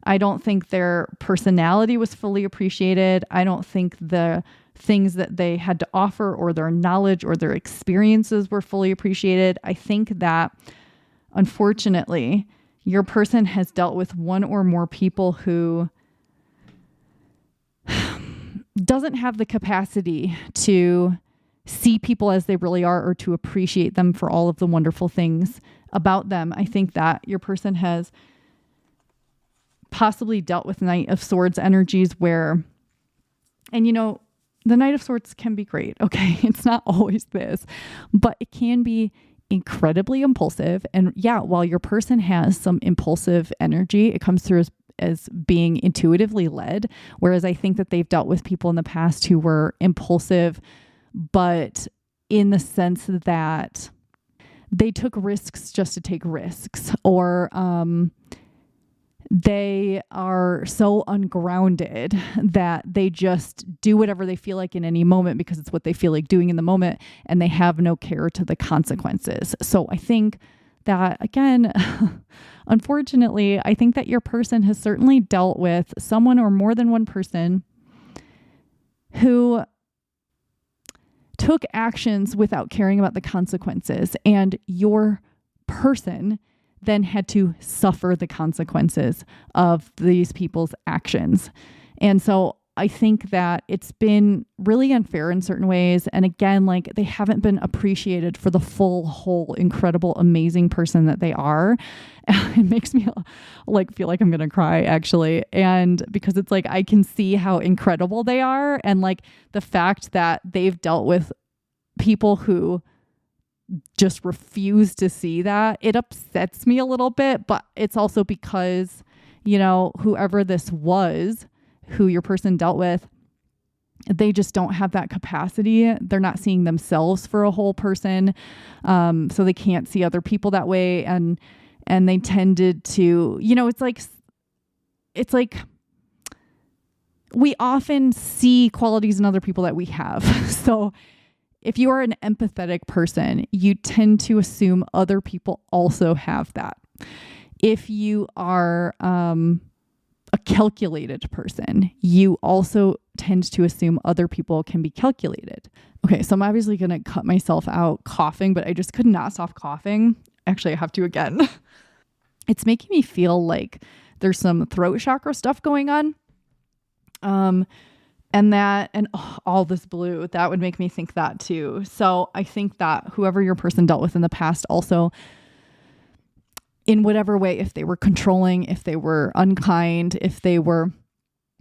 I don't think their personality was fully appreciated. I don't think the things that they had to offer or their knowledge or their experiences were fully appreciated. I think that, unfortunately, your person has dealt with one or more people who doesn't have the capacity to see people as they really are or to appreciate them for all of the wonderful things about them. I think that your person has possibly dealt with Knight of Swords energies where, and the Knight of Swords can be great. Okay. It's not always this, but it can be incredibly impulsive. And yeah, while your person has some impulsive energy, it comes through as being intuitively led. Whereas I think that they've dealt with people in the past who were impulsive, but in the sense that they took risks just to take risks, or they are so ungrounded that they just do whatever they feel like in any moment because it's what they feel like doing in the moment, and they have no care to the consequences. So I think that, again, unfortunately, I think that your person has certainly dealt with someone or more than one person who took actions without caring about the consequences, and your person then had to suffer the consequences of these people's actions. And so I think that it's been really unfair in certain ways. And again, like, they haven't been appreciated for the full, whole, incredible, amazing person that they are. It makes me feel like I'm going to cry, actually. And because it's like, I can see how incredible they are. And like the fact that they've dealt with people who just refuse to see that, it upsets me a little bit. But it's also because, whoever this was, who your person dealt with, they just don't have that capacity. They're not seeing themselves for a whole person. So they can't see other people that way. And they tended to, it's like we often see qualities in other people that we have. So if you are an empathetic person, you tend to assume other people also have that. If you are a calculated person, you also tend to assume other people can be calculated. Okay, so I'm obviously going to cut myself out coughing, but I just could not stop coughing. Actually, I have to again. It's making me feel like there's some throat chakra stuff going on. And all this blue, that would make me think that too. So I think that whoever your person dealt with in the past also, in whatever way, if they were controlling, if they were unkind, if they were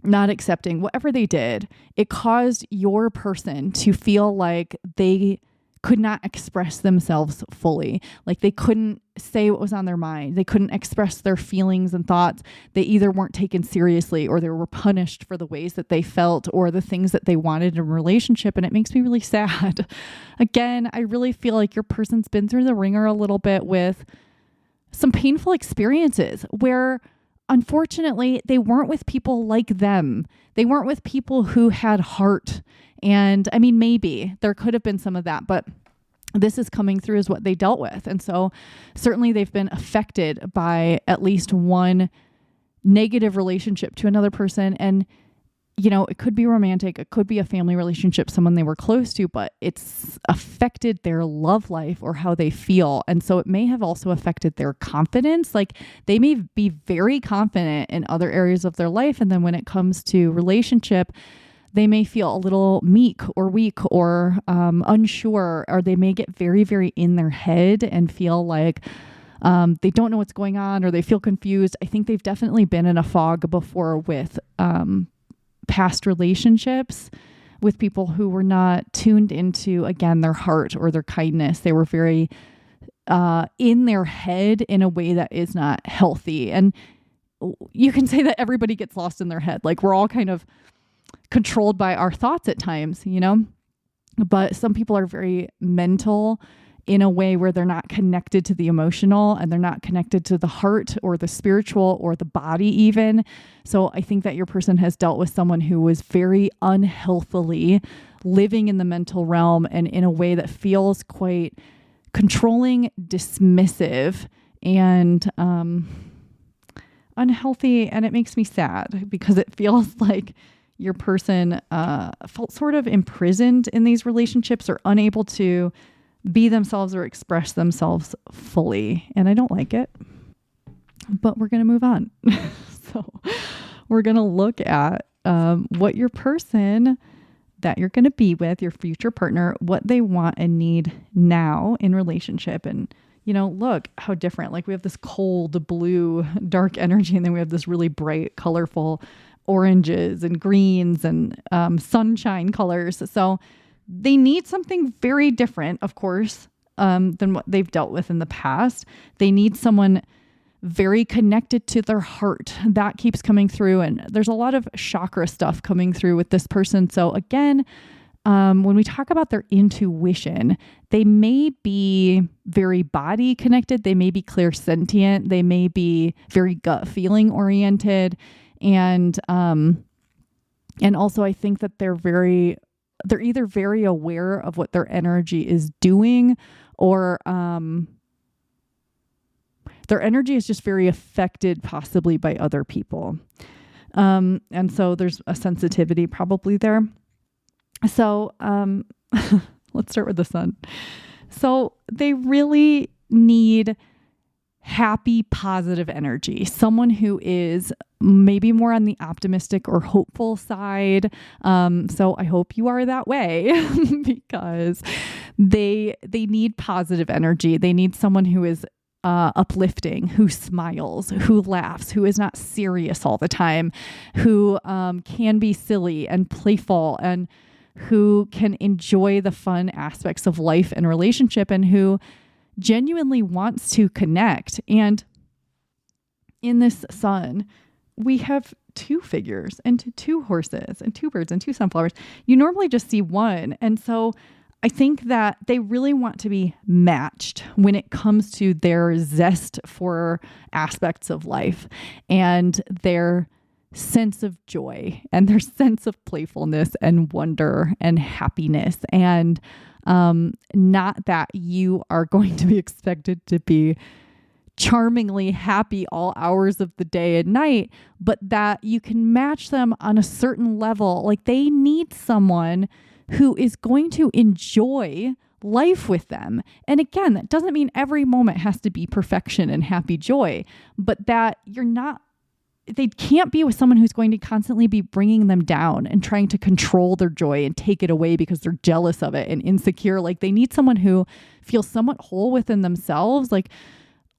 not accepting, whatever they did, it caused your person to feel like they could not express themselves fully. Like they couldn't say what was on their mind. They couldn't express their feelings and thoughts. They either weren't taken seriously or they were punished for the ways that they felt or the things that they wanted in a relationship. And it makes me really sad. Again, I really feel like your person's been through the ringer a little bit with some painful experiences where unfortunately they weren't with people like them. They weren't with people who had heart. And I mean, maybe there could have been some of that, but this is coming through as what they dealt with. And so certainly they've been affected by at least one negative relationship to another person. And, you know, it could be romantic, it could be a family relationship, someone they were close to, but it's affected their love life or how they feel. And so it may have also affected their confidence. Like they may be very confident in other areas of their life. And then when it comes to relationship, they may feel a little meek or weak or unsure, or they may get very, very in their head and feel like they don't know what's going on or they feel confused. I think they've definitely been in a fog before with past relationships with people who were not tuned into, again, their heart or their kindness. They were very in their head in a way that is not healthy. And you can say that everybody gets lost in their head. Like we're all kind of controlled by our thoughts at times, you know, but some people are very mental in a way where they're not connected to the emotional and they're not connected to the heart or the spiritual or the body even. So I think that your person has dealt with someone who was very unhealthily living in the mental realm and in a way that feels quite controlling, dismissive, and unhealthy. And it makes me sad because it feels like your person felt sort of imprisoned in these relationships or unable to be themselves or express themselves fully. And I don't like it, but we're going to move on. So we're going to look at what your person that you're going to be with, your future partner, what they want and need now in relationship. And, you know, look how different, like we have this cold blue, dark energy, and then we have this really bright, colorful oranges and greens and sunshine colors. So they need something very different, of course, than what they've dealt with in the past. They need someone very connected to their heart. That keeps coming through. And there's a lot of chakra stuff coming through with this person. So again, when we talk about their intuition, they may be very body connected. They may be clairsentient. They may be very gut feeling oriented. And also I think that they're either very aware of what their energy is doing, or their energy is just very affected possibly by other people. And so there's a sensitivity probably there. So let's start with the sun. So they really need happy, positive energy. Someone who is maybe more on the optimistic or hopeful side. So I hope you are that way because they need positive energy. They need someone who is uplifting, who smiles, who laughs, who is not serious all the time, who can be silly and playful, and who can enjoy the fun aspects of life and relationship, and who genuinely wants to connect. And in this sun, we have two figures and two horses and two birds and two sunflowers. You normally just see one. And so I think that they really want to be matched when it comes to their zest for aspects of life and their sense of joy and their sense of playfulness and wonder and happiness. And not that you are going to be expected to be charmingly happy all hours of the day and night, but that you can match them on a certain level. Like they need someone who is going to enjoy life with them. And again, that doesn't mean every moment has to be perfection and happy joy, but that they can't be with someone who's going to constantly be bringing them down and trying to control their joy and take it away because they're jealous of it and insecure. Like they need someone who feels somewhat whole within themselves, like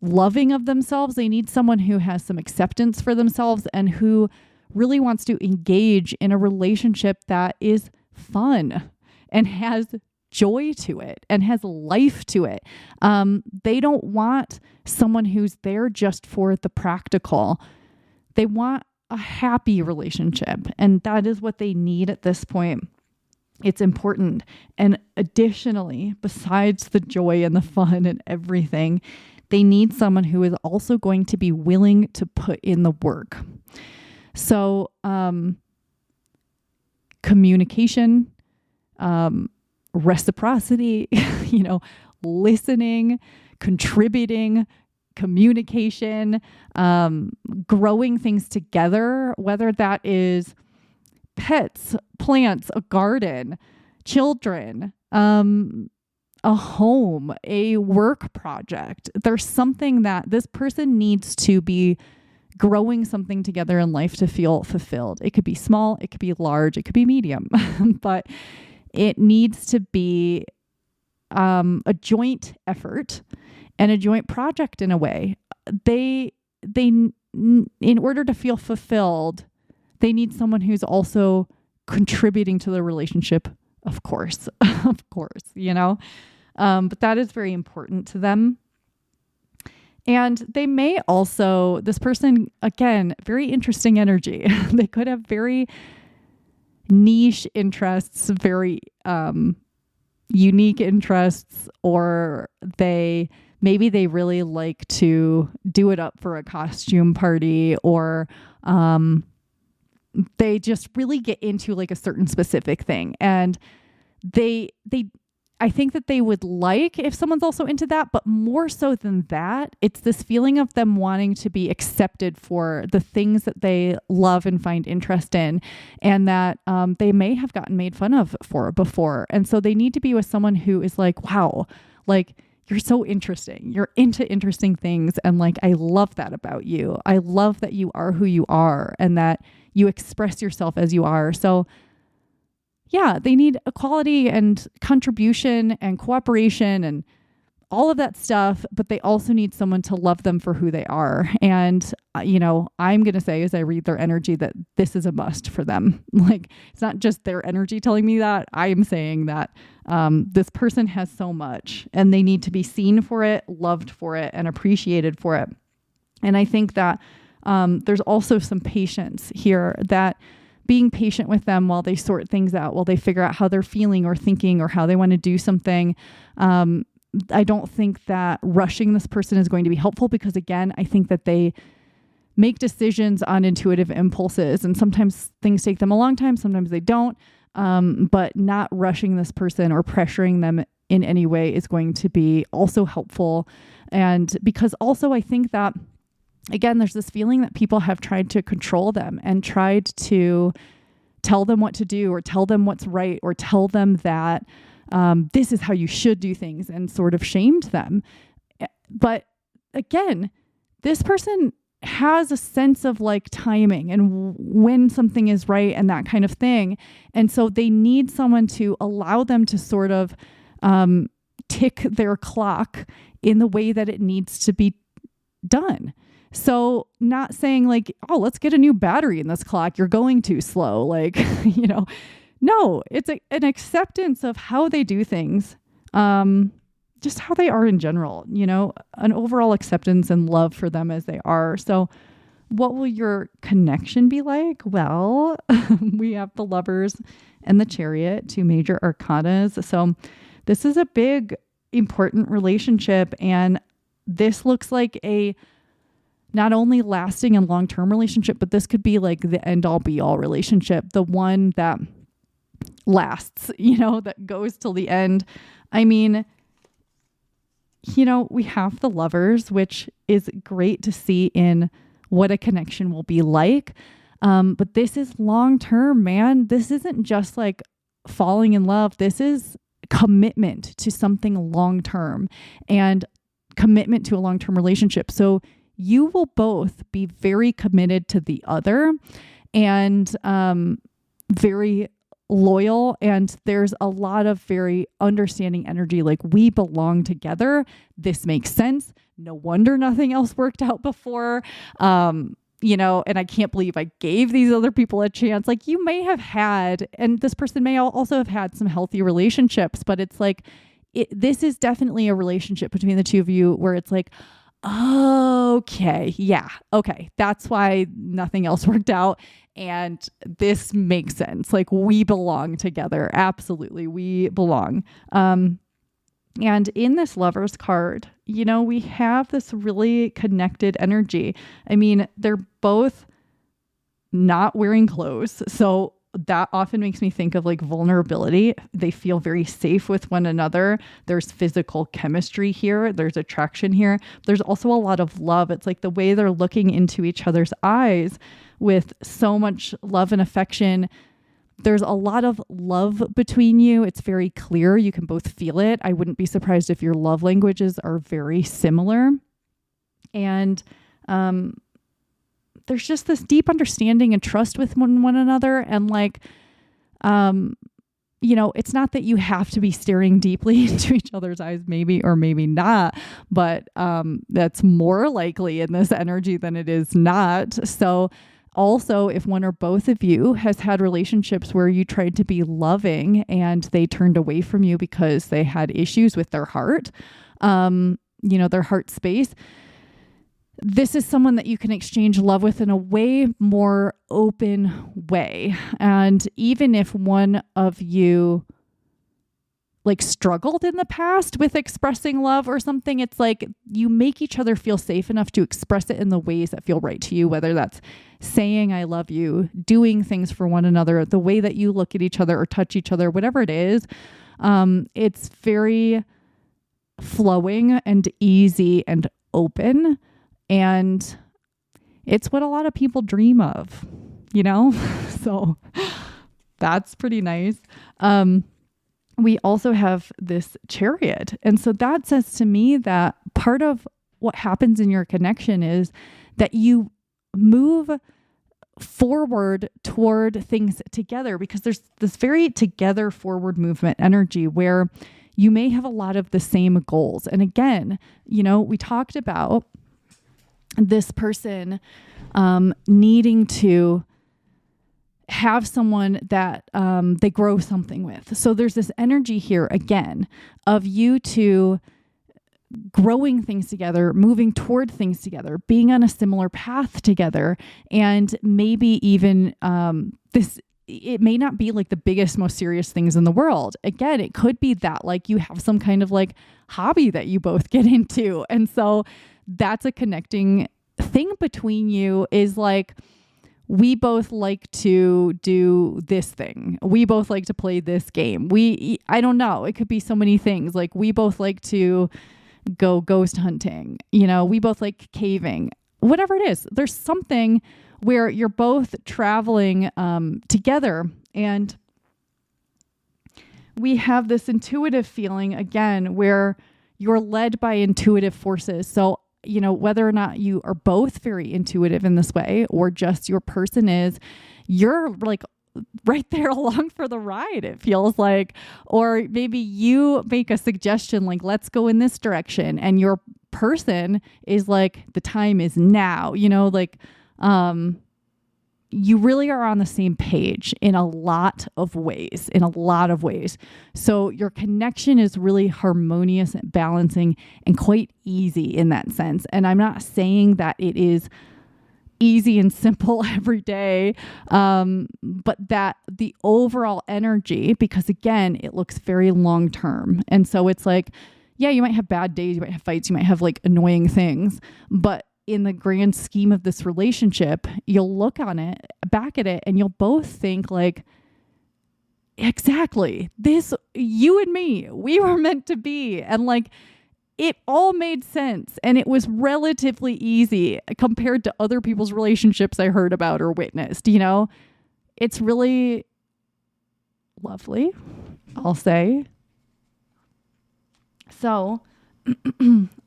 loving of themselves. They need someone who has some acceptance for themselves and who really wants to engage in a relationship that is fun and has joy to it and has life to it. They don't want someone who's there just for the practical. They want a happy relationship, and that is what they need at this point. It's important. And additionally, besides the joy and the fun and everything, they need someone who is also going to be willing to put in the work. So, communication, reciprocity, listening, contributing, communication, growing things together, whether that is pets, plants, a garden, children, a home, a work project. There's something that this person needs to be growing something together in life to feel fulfilled. It could be small, it could be large, it could be medium, but it needs to be a joint effort and a joint project in a way. They in order to feel fulfilled, they need someone who's also contributing to the relationship, of course, but that is very important to them. And they may also, this person, again, very interesting energy. They could have very niche interests, very unique interests, or maybe they really like to do it up for a costume party, or they just really get into like a certain specific thing. And I think that they would like if someone's also into that, but more so than that, it's this feeling of them wanting to be accepted for the things that they love and find interest in, and that they may have gotten made fun of for before. And so they need to be with someone who is like, wow, like, you're so interesting. You're into interesting things. And like, I love that about you. I love that you are who you are and that you express yourself as you are. So yeah, they need equality and contribution and cooperation and all of that stuff, but they also need someone to love them for who they are. And, I'm going to say as I read their energy that this is a must for them. Like, it's not just their energy telling me that. I am saying that this person has so much and they need to be seen for it, loved for it, and appreciated for it. And I think that there's also some patience here, that being patient with them while they sort things out, while they figure out how they're feeling or thinking or how they want to do something. I don't think that rushing this person is going to be helpful because, again, I think that they make decisions on intuitive impulses, and sometimes things take them a long time, sometimes they don't. But not rushing this person or pressuring them in any way is going to be also helpful. And because also I think that, again, there's this feeling that people have tried to control them and tried to tell them what to do or tell them what's right or tell them that this is how you should do things and sort of shamed them. But again, this person has a sense of like timing and when something is right and that kind of thing. And so they need someone to allow them to sort of tick their clock in the way that it needs to be done. So not saying like, oh, let's get a new battery in this clock. You're going too slow. Like, no, it's an acceptance of how they do things. Just how they are in general, an overall acceptance and love for them as they are. So what will your connection be like? Well, we have the Lovers and the Chariot, two major arcanas. So this is a big, important relationship. And this looks like a not only lasting and long-term relationship, but this could be like the end-all be-all relationship, the one that lasts, that goes till the end. I mean, we have the lovers, which is great to see in what a connection will be like. But this is long-term, man. This isn't just like falling in love. This is commitment to something long-term and commitment to a long-term relationship. So you will both be very committed to the other and very loyal. And there's a lot of very understanding energy. Like, we belong together. This makes sense. No wonder nothing else worked out before. And I can't believe I gave these other people a chance. Like, you may have had, and this person may also have had some healthy relationships, but it's like, this is definitely a relationship between the two of you where it's like, okay, yeah, okay, that's why nothing else worked out. And this makes sense. Like, we belong together. Absolutely. We belong. And in this Lovers card, we have this really connected energy. I mean, they're both not wearing clothes. So that often makes me think of like vulnerability. They feel very safe with one another. There's physical chemistry here. There's attraction here. There's also a lot of love. It's like the way they're looking into each other's eyes with so much love and affection. There's a lot of love between you. It's very clear. You can both feel it. I wouldn't be surprised if your love languages are very similar. And there's just this deep understanding and trust with one another. And like, it's not that you have to be staring deeply into each other's eyes, maybe or maybe not, but that's more likely in this energy than it is not. So also, if one or both of you has had relationships where you tried to be loving and they turned away from you because they had issues with their heart, their heart space, this is someone that you can exchange love with in a way more open way. And even if one of you like struggled in the past with expressing love or something, it's like you make each other feel safe enough to express it in the ways that feel right to you, whether that's saying I love you, doing things for one another, the way that you look at each other or touch each other, whatever it is. It's very flowing and easy and open. And it's what a lot of people dream of, So that's pretty nice. We also have this Chariot. And so that says to me that part of what happens in your connection is that you move forward toward things together, because there's this very together forward movement energy where you may have a lot of the same goals. And again, we talked about this person needing to have someone that they grow something with. So there's this energy here again of you two growing things together, moving toward things together, being on a similar path together. And maybe even it may not be like the biggest, most serious things in the world. Again, it could be that like you have some kind of like hobby that you both get into. And so that's a connecting thing between you, is like, we both like to do this thing. We both like to play this game. I don't know. It could be so many things. Like, we both like to go ghost hunting. We both like caving. Whatever it is, there's something where you're both traveling together. And we have this intuitive feeling again, where you're led by intuitive forces. So whether or not you are both very intuitive in this way, or just your person is, you're like right there along for the ride, it feels like. Or maybe you make a suggestion like, let's go in this direction, and your person is like, the time is now, you really are on the same page in a lot of ways, So your connection is really harmonious and balancing and quite easy in that sense. And I'm not saying that it is easy and simple every day, but that the overall energy, because again, it looks very long-term. And so it's like, yeah, you might have bad days, you might have fights, you might have like annoying things, but in the grand scheme of this relationship, you'll look back at it, and you'll both think like, exactly, this, you and me, we were meant to be. And like, it all made sense and it was relatively easy compared to other people's relationships I heard about or witnessed, you know? It's really lovely, I'll say. So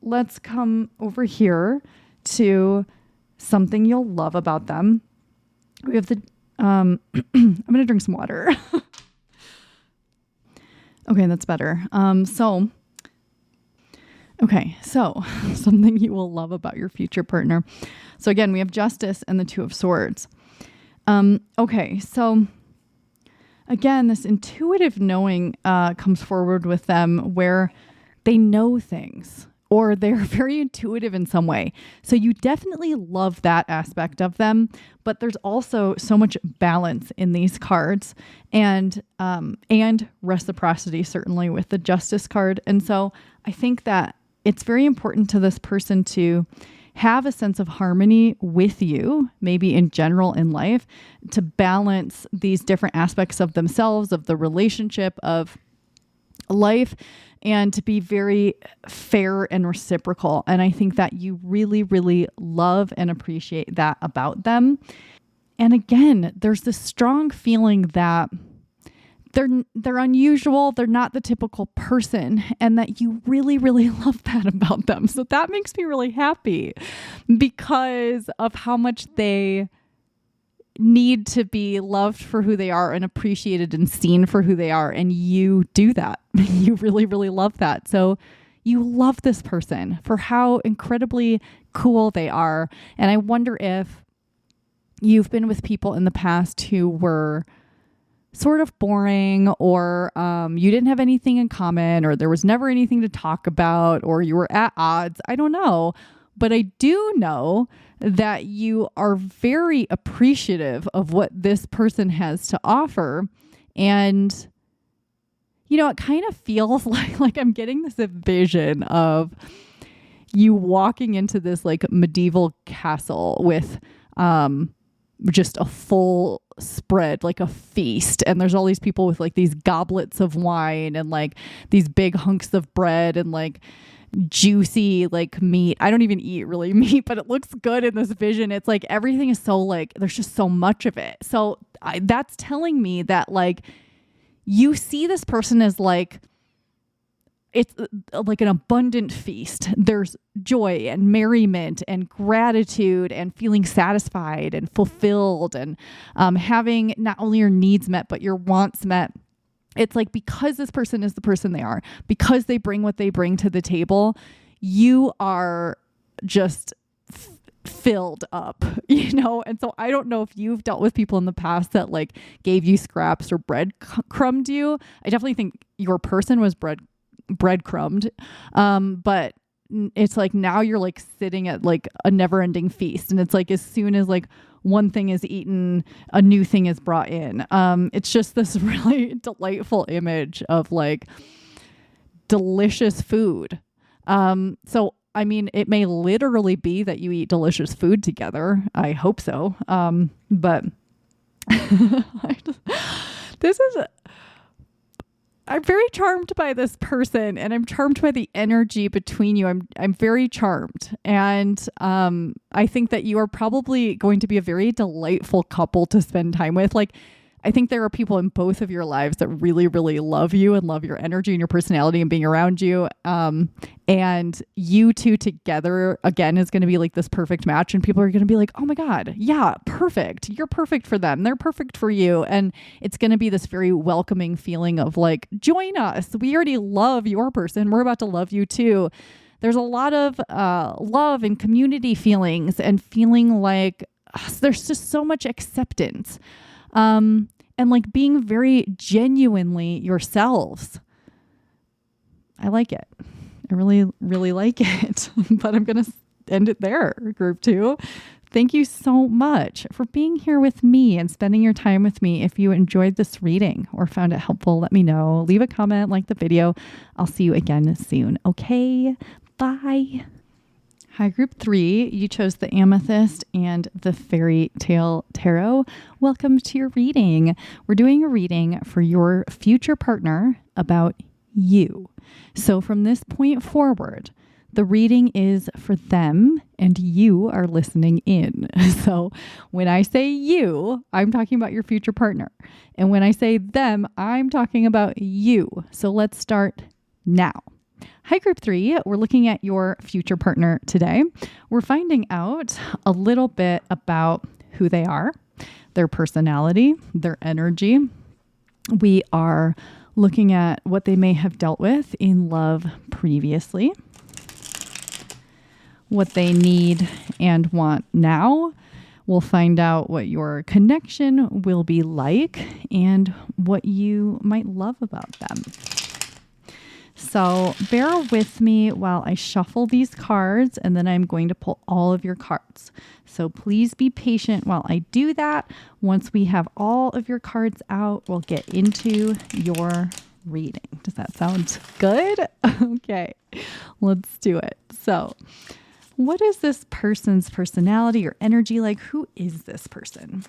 let's come over here to something you'll love about them. We have the, I'm going to drink some water. Okay, that's better. So something you will love about your future partner. So again, we have Justice and the Two of Swords. So again, this intuitive knowing comes forward with them where they know things or they're very intuitive in some way. So you definitely love that aspect of them, but there's also so much balance in these cards and reciprocity, certainly with the Justice card. And so I think that it's very important to this person to have a sense of harmony with you, maybe in general in life, to balance these different aspects of themselves, of the relationship, of life, and to be very fair and reciprocal. And I think that you really, really love and appreciate that about them. And again, there's this strong feeling that they're unusual, they're not the typical person, and that you really, really love that about them. So that makes me really happy because of how much they need to be loved for who they are and appreciated and seen for who they are. And you do that. You really, really love that. So you love this person for how incredibly cool they are. And I wonder if you've been with people in the past who were sort of boring, or you didn't have anything in common, or there was never anything to talk about, or you were at odds. I don't know. But I do know that you are very appreciative of what this person has to offer. And, you know, it kind of feels like I'm getting this vision of you walking into this like medieval castle with just a full spread, like a feast. And there's all these people with like these goblets of wine and like these big hunks of bread and like juicy like meat. I don't even eat really meat, but it looks good in this vision. It's like everything is so like there's just so much of it. So that's telling me that like you see this person as like it's like an abundant feast. There's joy and merriment and gratitude and feeling satisfied and fulfilled and having not only your needs met but your wants met. It's like because this person is the person they are, because they bring what they bring to the table, you are just filled up, you know? And so I don't know if you've dealt with people in the past that like gave you scraps or breadcrumbed you. I definitely think your person was breadcrumbed. But it's like now you're like sitting at like a never ending feast. And it's like as soon as like one thing is eaten, a new thing is brought in. It's just this really delightful image of like delicious food. So, I mean, it may literally be that you eat delicious food together. I hope so. But I'm very charmed by this person and I'm charmed by the energy between you. I'm very charmed. And I think that you are probably going to be a very delightful couple to spend time with. Like, I think there are people in both of your lives that really, really love you and love your energy and your personality and being around you. And you two together, again, is going to be like this perfect match. And people are going to be like, oh my God, yeah, perfect. You're perfect for them. They're perfect for you. And it's going to be this very welcoming feeling of like, join us. We already love your person. We're about to love you too. There's a lot of love and community feelings and feeling like there's just so much acceptance. And like being very genuinely yourselves. I like it. I really, really like it. But I'm going to end it there, group 2. Thank you so much for being here with me and spending your time with me. If you enjoyed this reading or found it helpful, let me know. Leave a comment, like the video. I'll see you again soon. Okay, bye. Hi, group 3. You chose the Amethyst and the Fairy Tale Tarot. Welcome to your reading. We're doing a reading for your future partner about you. So from this point forward, the reading is for them and you are listening in. So when I say you, I'm talking about your future partner. And when I say them, I'm talking about you. So let's start now. Hi, Group 3. We're looking at your future partner today. We're finding out a little bit about who they are, their personality, their energy. We are looking at what they may have dealt with in love previously, what they need and want now. We'll find out what your connection will be like and what you might love about them. So bear with me while I shuffle these cards, and then I'm going to pull all of your cards. So please be patient while I do that. Once we have all of your cards out, we'll get into your reading. Does that sound good? Okay, let's do it. So what is this person's personality or energy like? Who is this person?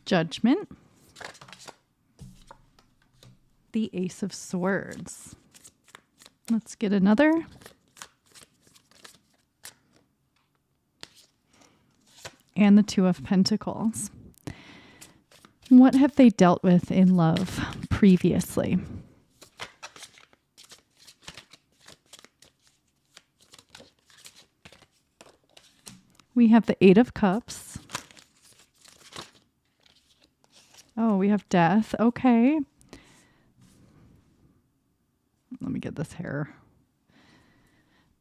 Judgment. The Ace of Swords. Let's get another. And the Two of Pentacles. What have they dealt with in love previously? We have the Eight of Cups. Oh, we have Death. Okay. Let me get this hair.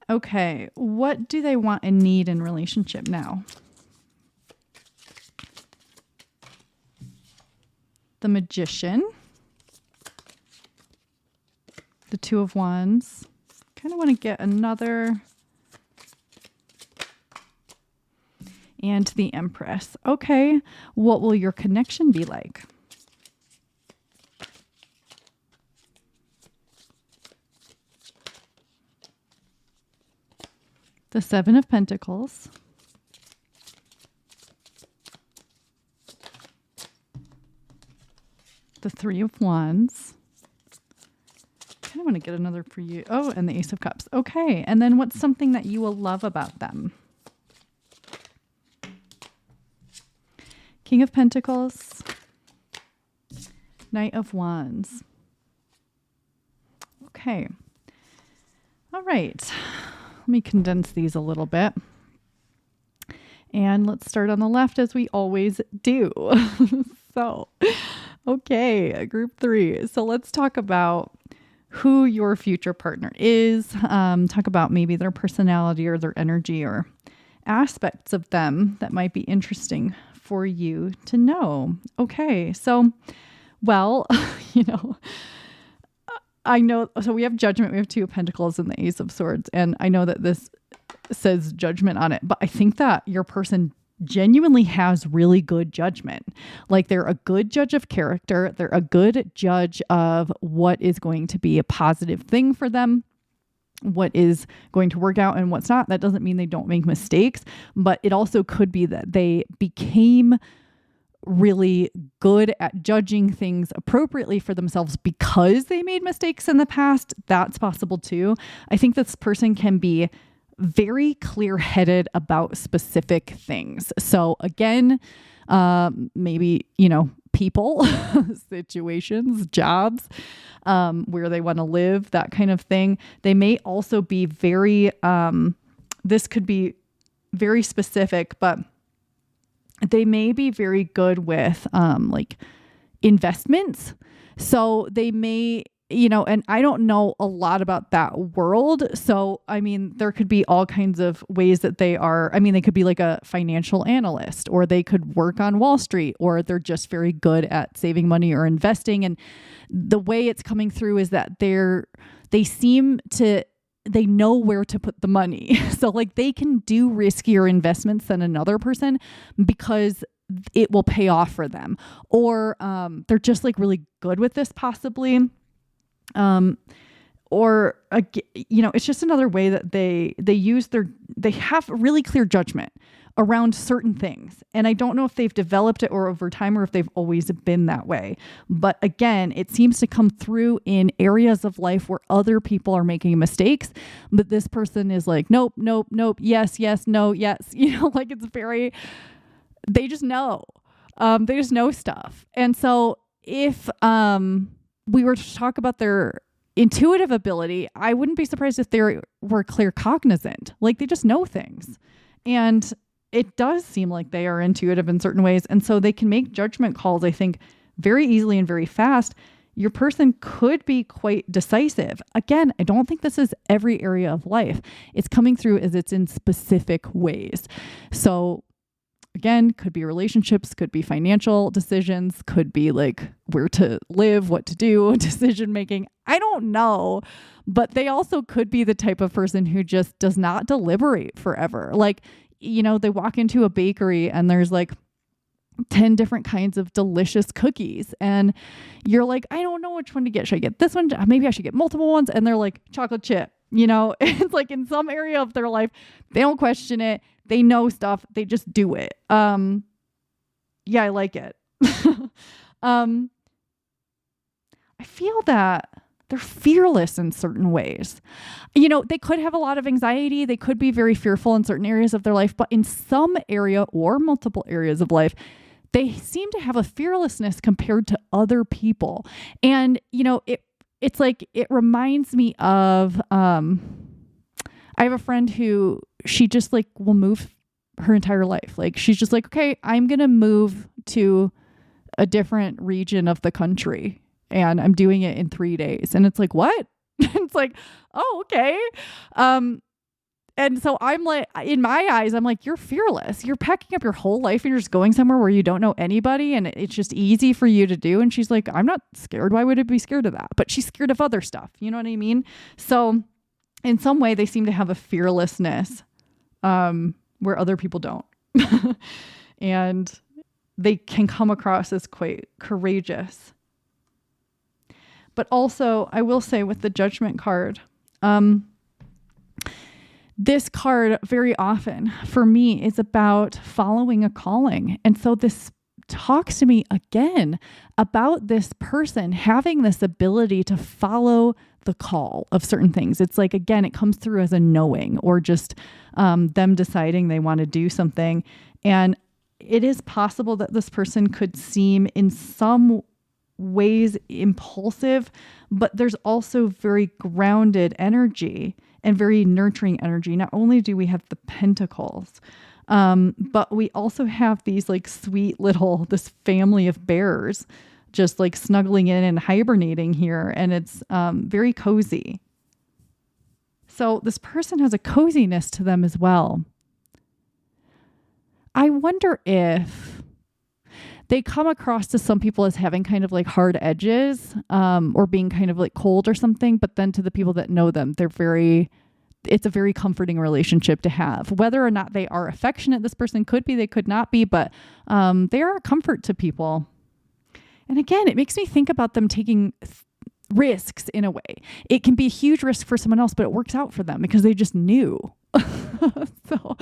Okay. What do they want and need in relationship now? The Magician. The Two of Wands. Kind of want to get another. And the Empress. Okay. What will your connection be like? The Seven of Pentacles. The Three of Wands. I kind of want to get another for you. Oh, and the Ace of Cups. Okay. And then what's something that you will love about them? King of Pentacles. Knight of Wands. Okay. All right. Let me condense these a little bit. And let's start on the left as we always do. So, okay, Group 3. So let's talk about who your future partner is. Talk about maybe their personality or their energy or aspects of them that might be interesting for you to know. Okay, so, well, I know, so we have Judgment, we have Two of Pentacles and the Ace of Swords, and I know that this says Judgment on it, but I think that your person genuinely has really good judgment. Like they're a good judge of character, they're a good judge of what is going to be a positive thing for them, what is going to work out and what's not. That doesn't mean they don't make mistakes, but it also could be that they became really good at judging things appropriately for themselves because they made mistakes in the past. That's possible too. I think this person can be very clear-headed about specific things. So again, maybe, people, situations, jobs, where they want to live, that kind of thing. They may also be very, this could be very specific, but they may be very good with like investments. So they may, and I don't know a lot about that world. So, I mean, there could be all kinds of ways that they could be like a financial analyst, or they could work on Wall Street, or they're just very good at saving money or investing. And the way it's coming through is that they know where to put the money. So like they can do riskier investments than another person because it will pay off for them. Or they're just like really good with this possibly. It's just another way that they have really clear judgment around certain things. And I don't know if they've developed it or over time or if they've always been that way. But again, it seems to come through in areas of life where other people are making mistakes, but this person is like, nope, nope, nope, yes, yes, no, yes. Like it's very, they just know. They just know stuff. And so if we were to talk about their intuitive ability, I wouldn't be surprised if they were clear cognizant. Like they just know things. And it does seem like they are intuitive in certain ways. And so they can make judgment calls, I think, very easily and very fast. Your person could be quite decisive. Again, I don't think this is every area of life. It's coming through as it's in specific ways. So again, could be relationships, could be financial decisions, could be like where to live, what to do, decision making. I don't know. But they also could be the type of person who just does not deliberate forever. Like, they walk into a bakery and there's like 10 different kinds of delicious cookies. And you're like, I don't know which one to get. Should I get this one? Maybe I should get multiple ones. And they're like, chocolate chip. It's like in some area of their life, they don't question it. They know stuff. They just do it. Yeah, I like it. I feel that they're fearless in certain ways. They could have a lot of anxiety. They could be very fearful in certain areas of their life, but in some area or multiple areas of life, they seem to have a fearlessness compared to other people. And, it's like, it reminds me of, I have a friend who she just like will move her entire life. Like she's just like, okay, I'm going to move to a different region of the country and I'm doing it in 3 days. And it's like, what? It's like, oh, okay. And so I'm like, in my eyes, I'm like, you're fearless. You're packing up your whole life and you're just going somewhere where you don't know anybody and it's just easy for you to do. And she's like, I'm not scared. Why would I be scared of that? But she's scared of other stuff. You know what I mean? So in some way, they seem to have a fearlessness where other people don't. And they can come across as quite courageous. But also, I will say with the Judgment card, this card very often for me is about following a calling. And so this talks to me again about this person having this ability to follow the call of certain things. It's like, again, it comes through as a knowing or just them deciding they want to do something. And it is possible that this person could seem in some ways impulsive, but there's also very grounded energy and very nurturing energy. Not only do we have the Pentacles, but we also have these like sweet little, this family of bears just like snuggling in and hibernating here. And it's very cozy. So this person has a coziness to them as well. I wonder if they come across to some people as having kind of like hard edges, or being kind of like cold or something. But then to the people that know them, it's a very comforting relationship to have. Whether or not they are affectionate, this person could be, they could not be, but they are a comfort to people. And again, it makes me think about them taking risks in a way. It can be a huge risk for someone else, but it works out for them because they just knew. So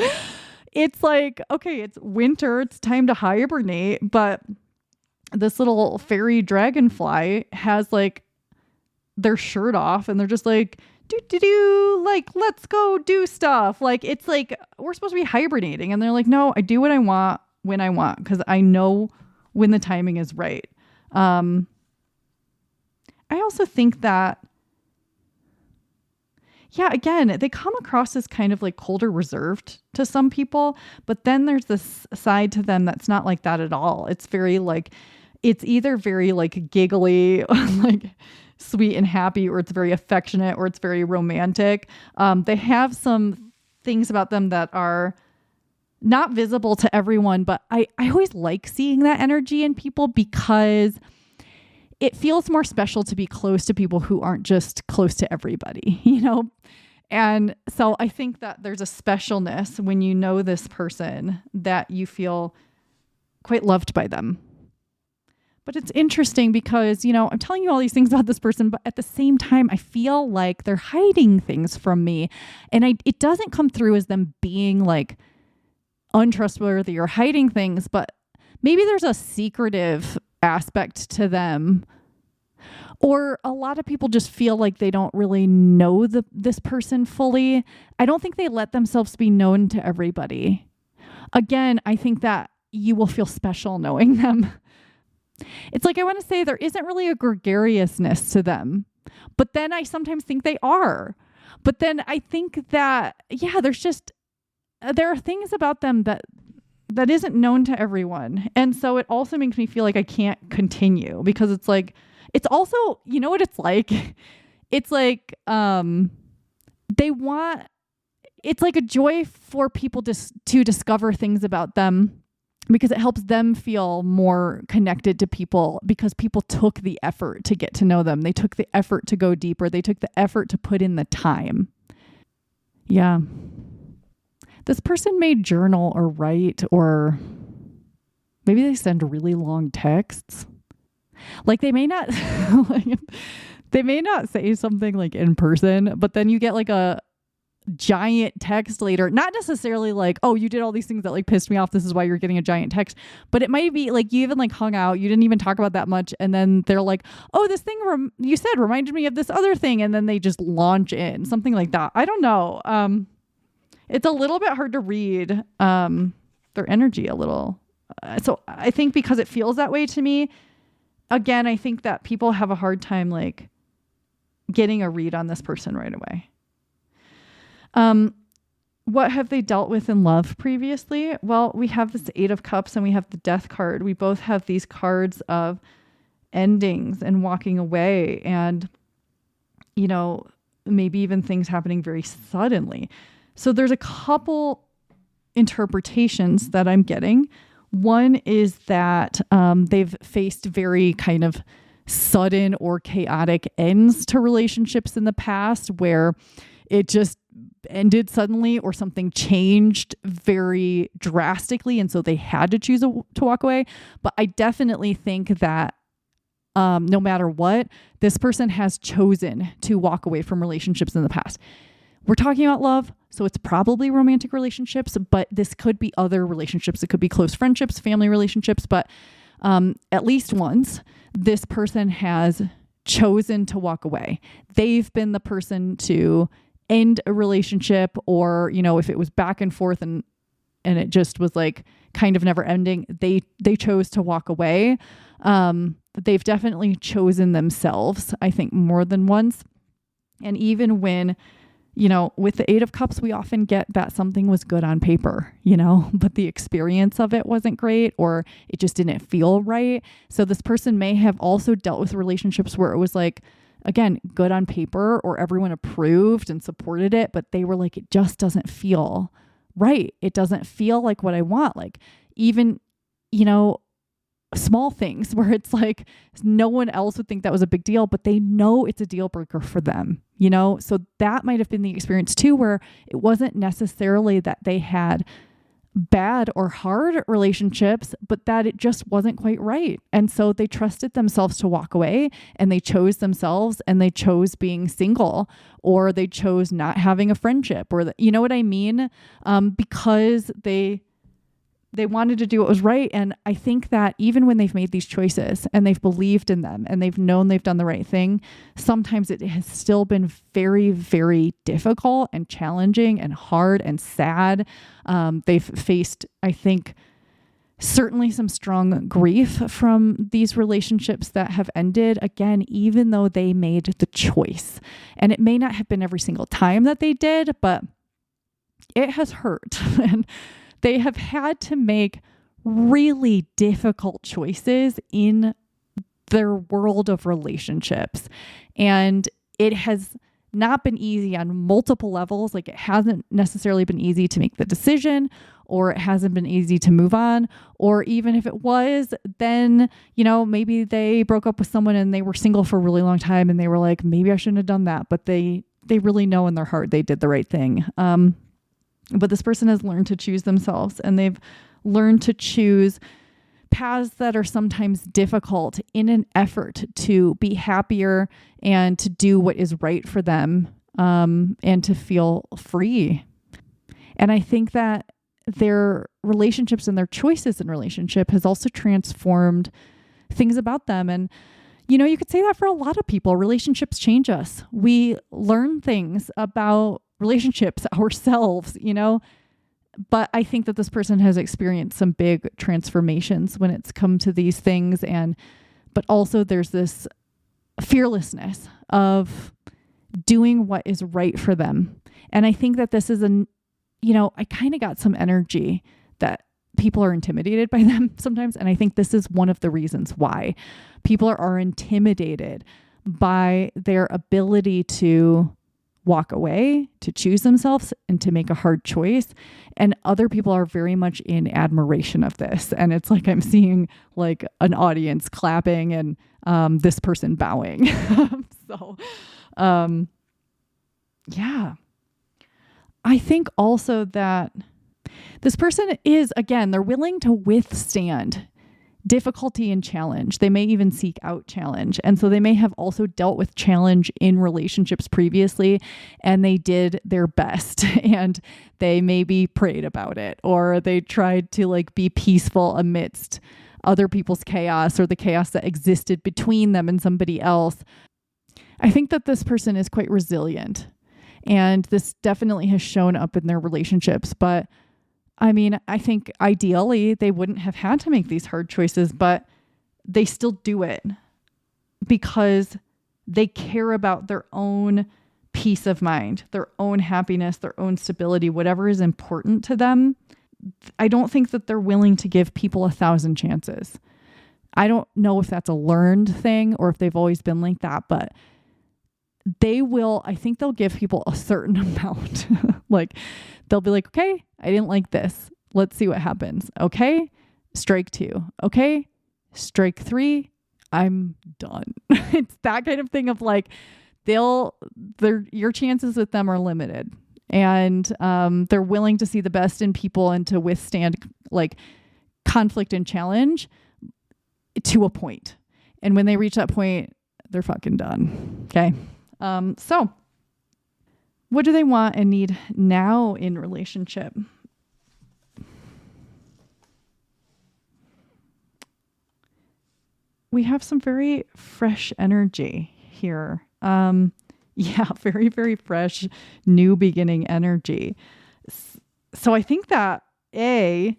it's like, okay, it's winter, it's time to hibernate, but this little fairy dragonfly has like their shirt off and they're just like, like, let's go do stuff. Like, it's like, we're supposed to be hibernating. And they're like, no, I do what I want when I want, because I know when the timing is right. I also think that, yeah, again, they come across as kind of like colder, reserved to some people, but then there's this side to them that's not like that at all. It's very like, it's either very like giggly, like sweet and happy, or it's very affectionate, or it's very romantic. They have some things about them that are not visible to everyone, but I always like seeing that energy in people because it feels more special to be close to people who aren't just close to everybody, you know? And so I think that there's a specialness when you know this person that you feel quite loved by them. But it's interesting because, you know, I'm telling you all these things about this person, but at the same time, I feel like they're hiding things from me. And it doesn't come through as them being like untrustworthy or hiding things, but maybe there's a secretive aspect to them. Or a lot of people just feel like they don't really know this person fully. I don't think they let themselves be known to everybody. Again, I think that you will feel special knowing them. It's like, I want to say there isn't really a gregariousness to them, but then I sometimes think they are. But then I think that, there are things about them that isn't known to everyone. And so it also makes me feel like I can't continue, because it's like, it's also, you know what it's like? It's like, it's like a joy for people to discover things about them, because it helps them feel more connected to people, because people took the effort to get to know them. They took the effort to go deeper. They took the effort to put in the time. Yeah. This person may journal or write, or maybe they send really long texts. Like they may not, they may not say something like in person, but then you get like a giant text later. Not necessarily like, oh, you did all these things that like pissed me off, this is why you're getting a giant text. But it might be like you even like hung out, you didn't even talk about that much, and then they're like, oh, this thing you said reminded me of this other thing, and then they just launch in something like that. I don't know. It's a little bit hard to read their energy a little. So I think because it feels that way to me, again, I think that people have a hard time like getting a read on this person right away. What have they dealt with in love previously? Well, we have this 8 of Cups and we have the Death card. We both have these cards of endings and walking away, and, you know, maybe even things happening very suddenly. So there's a couple interpretations that I'm getting. One is that they've faced very kind of sudden or chaotic ends to relationships in the past, where it just ended suddenly or something changed very drastically, and so they had to choose to walk away. But I definitely think that no matter what, this person has chosen to walk away from relationships in the past. We're talking about love, so it's probably romantic relationships, but this could be other relationships. It could be close friendships, family relationships, but at least once this person has chosen to walk away. They've been the person to end a relationship, or, you know, if it was back and forth and it just was like kind of never ending, they chose to walk away. They've definitely chosen themselves, I think, more than once. And even when, you know, with the 8 of Cups, we often get that something was good on paper, you know, but the experience of it wasn't great, or it just didn't feel right. So this person may have also dealt with relationships where it was like, again, good on paper, or everyone approved and supported it, but they were like, it just doesn't feel right. It doesn't feel like what I want. Like even, you know, small things where it's like no one else would think that was a big deal, but they know it's a deal breaker for them, you know? So that might have been the experience too, where it wasn't necessarily that they had bad or hard relationships, but that it just wasn't quite right. And so they trusted themselves to walk away, and they chose themselves, and they chose being single, or they chose not having a friendship, or you know what I mean? Because they wanted to do what was right. And I think that even when they've made these choices and they've believed in them and they've known they've done the right thing, sometimes it has still been very, very difficult and challenging and hard and sad. They've faced, I think, certainly some strong grief from these relationships that have ended, again, even though they made the choice. And it may not have been every single time that they did, but it has hurt. And they have had to make really difficult choices in their world of relationships. And it has not been easy on multiple levels. Like it hasn't necessarily been easy to make the decision, or it hasn't been easy to move on. Or even if it was, then, you know, maybe they broke up with someone and they were single for a really long time and they were like, maybe I shouldn't have done that. But they really know in their heart they did the right thing. But this person has learned to choose themselves, and they've learned to choose paths that are sometimes difficult in an effort to be happier and to do what is right for them, and to feel free. And I think that their relationships and their choices in relationship has also transformed things about them. And, you could say that for a lot of people. Relationships change us. We learn things about relationships ourselves, but I think that this person has experienced some big transformations when it's come to these things. But also there's this fearlessness of doing what is right for them. And I think that this is I kind of got some energy that people are intimidated by them sometimes. And I think this is one of the reasons why people are intimidated by their ability to walk away, to choose themselves, and to make a hard choice. And other people are very much in admiration of this. And it's like I'm seeing like an audience clapping and this person bowing. Yeah. I think also that this person is, again, they're willing to withstand difficulty and challenge. They may even seek out challenge. And so they may have also dealt with challenge in relationships previously, and they did their best and they maybe prayed about it, or they tried to like be peaceful amidst other people's chaos or the chaos that existed between them and somebody else. I think that this person is quite resilient, and this definitely has shown up in their relationships. But I mean, I think ideally they wouldn't have had to make these hard choices, but they still do it because they care about their own peace of mind, their own happiness, their own stability, whatever is important to them. I don't think that they're willing to give people 1,000 chances. I don't know if that's a learned thing or if they've always been like that, but I think they'll give people a certain amount. Like they'll be like, okay, I didn't like this. Let's see what happens. Okay. Strike 2. Okay. Strike 3. I'm done. It's that kind of thing of like, your chances with them are limited, and they're willing to see the best in people and to withstand like conflict and challenge to a point. And when they reach that point, they're fucking done. Okay. So what do they want and need now in relationship? We have some very fresh energy here. Very, very fresh, new beginning energy. So I think that they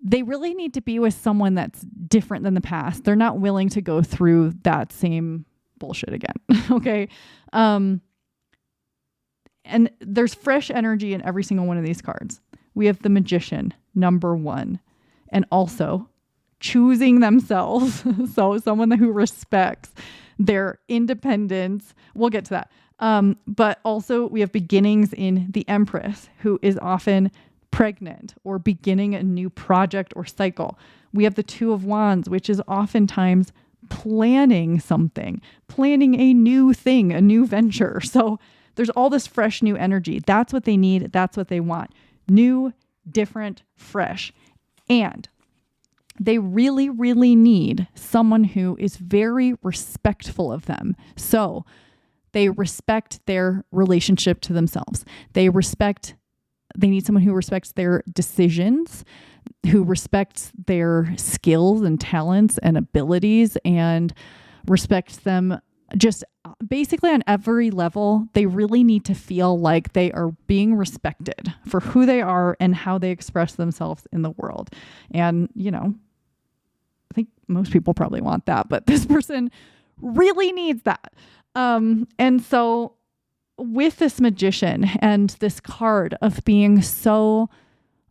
really need to be with someone that's different than the past. They're not willing to go through that same bullshit again. Okay. And there's fresh energy in every single one of these cards. We have the Magician, number 1, and also choosing themselves. So someone who respects their independence. We'll get to that. But also we have beginnings in the Empress, who is often pregnant or beginning a new project or cycle. We have the Two of Wands, which is oftentimes planning something, planning a new thing, a new venture. So there's all this fresh new energy. That's what they need. That's what they want. New, different, fresh. And they really, really need someone who is very respectful of them. So they respect their relationship to themselves. They need someone who respects their decisions, who respects their skills and talents and abilities, and respects them just basically on every level. They really need to feel like they are being respected for who they are and how they express themselves in the world. And, I think most people probably want that, but this person really needs that. And so with this Magician and this card of being so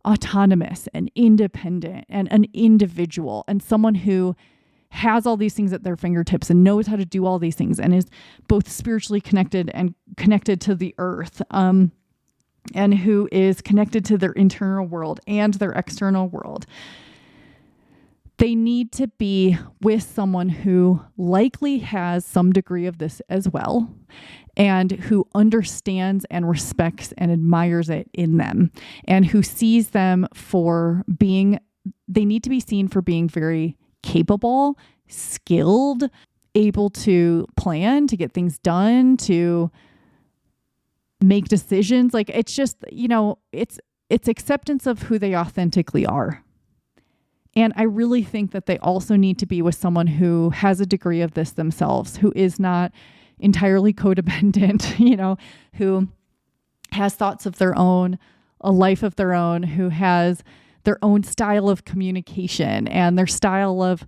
autonomous and independent and an individual and someone who has all these things at their fingertips and knows how to do all these things and is both spiritually connected and connected to the earth, and who is connected to their internal world and their external world. They need to be with someone who likely has some degree of this as well, and who understands and respects and admires it in them, and who sees them they need to be seen for being very capable, skilled, able to plan, to get things done, to make decisions. Like it's just, it's acceptance of who they authentically are. And I really think that they also need to be with someone who has a degree of this themselves, who is not entirely codependent, who has thoughts of their own, a life of their own, who has their own style of communication and their style of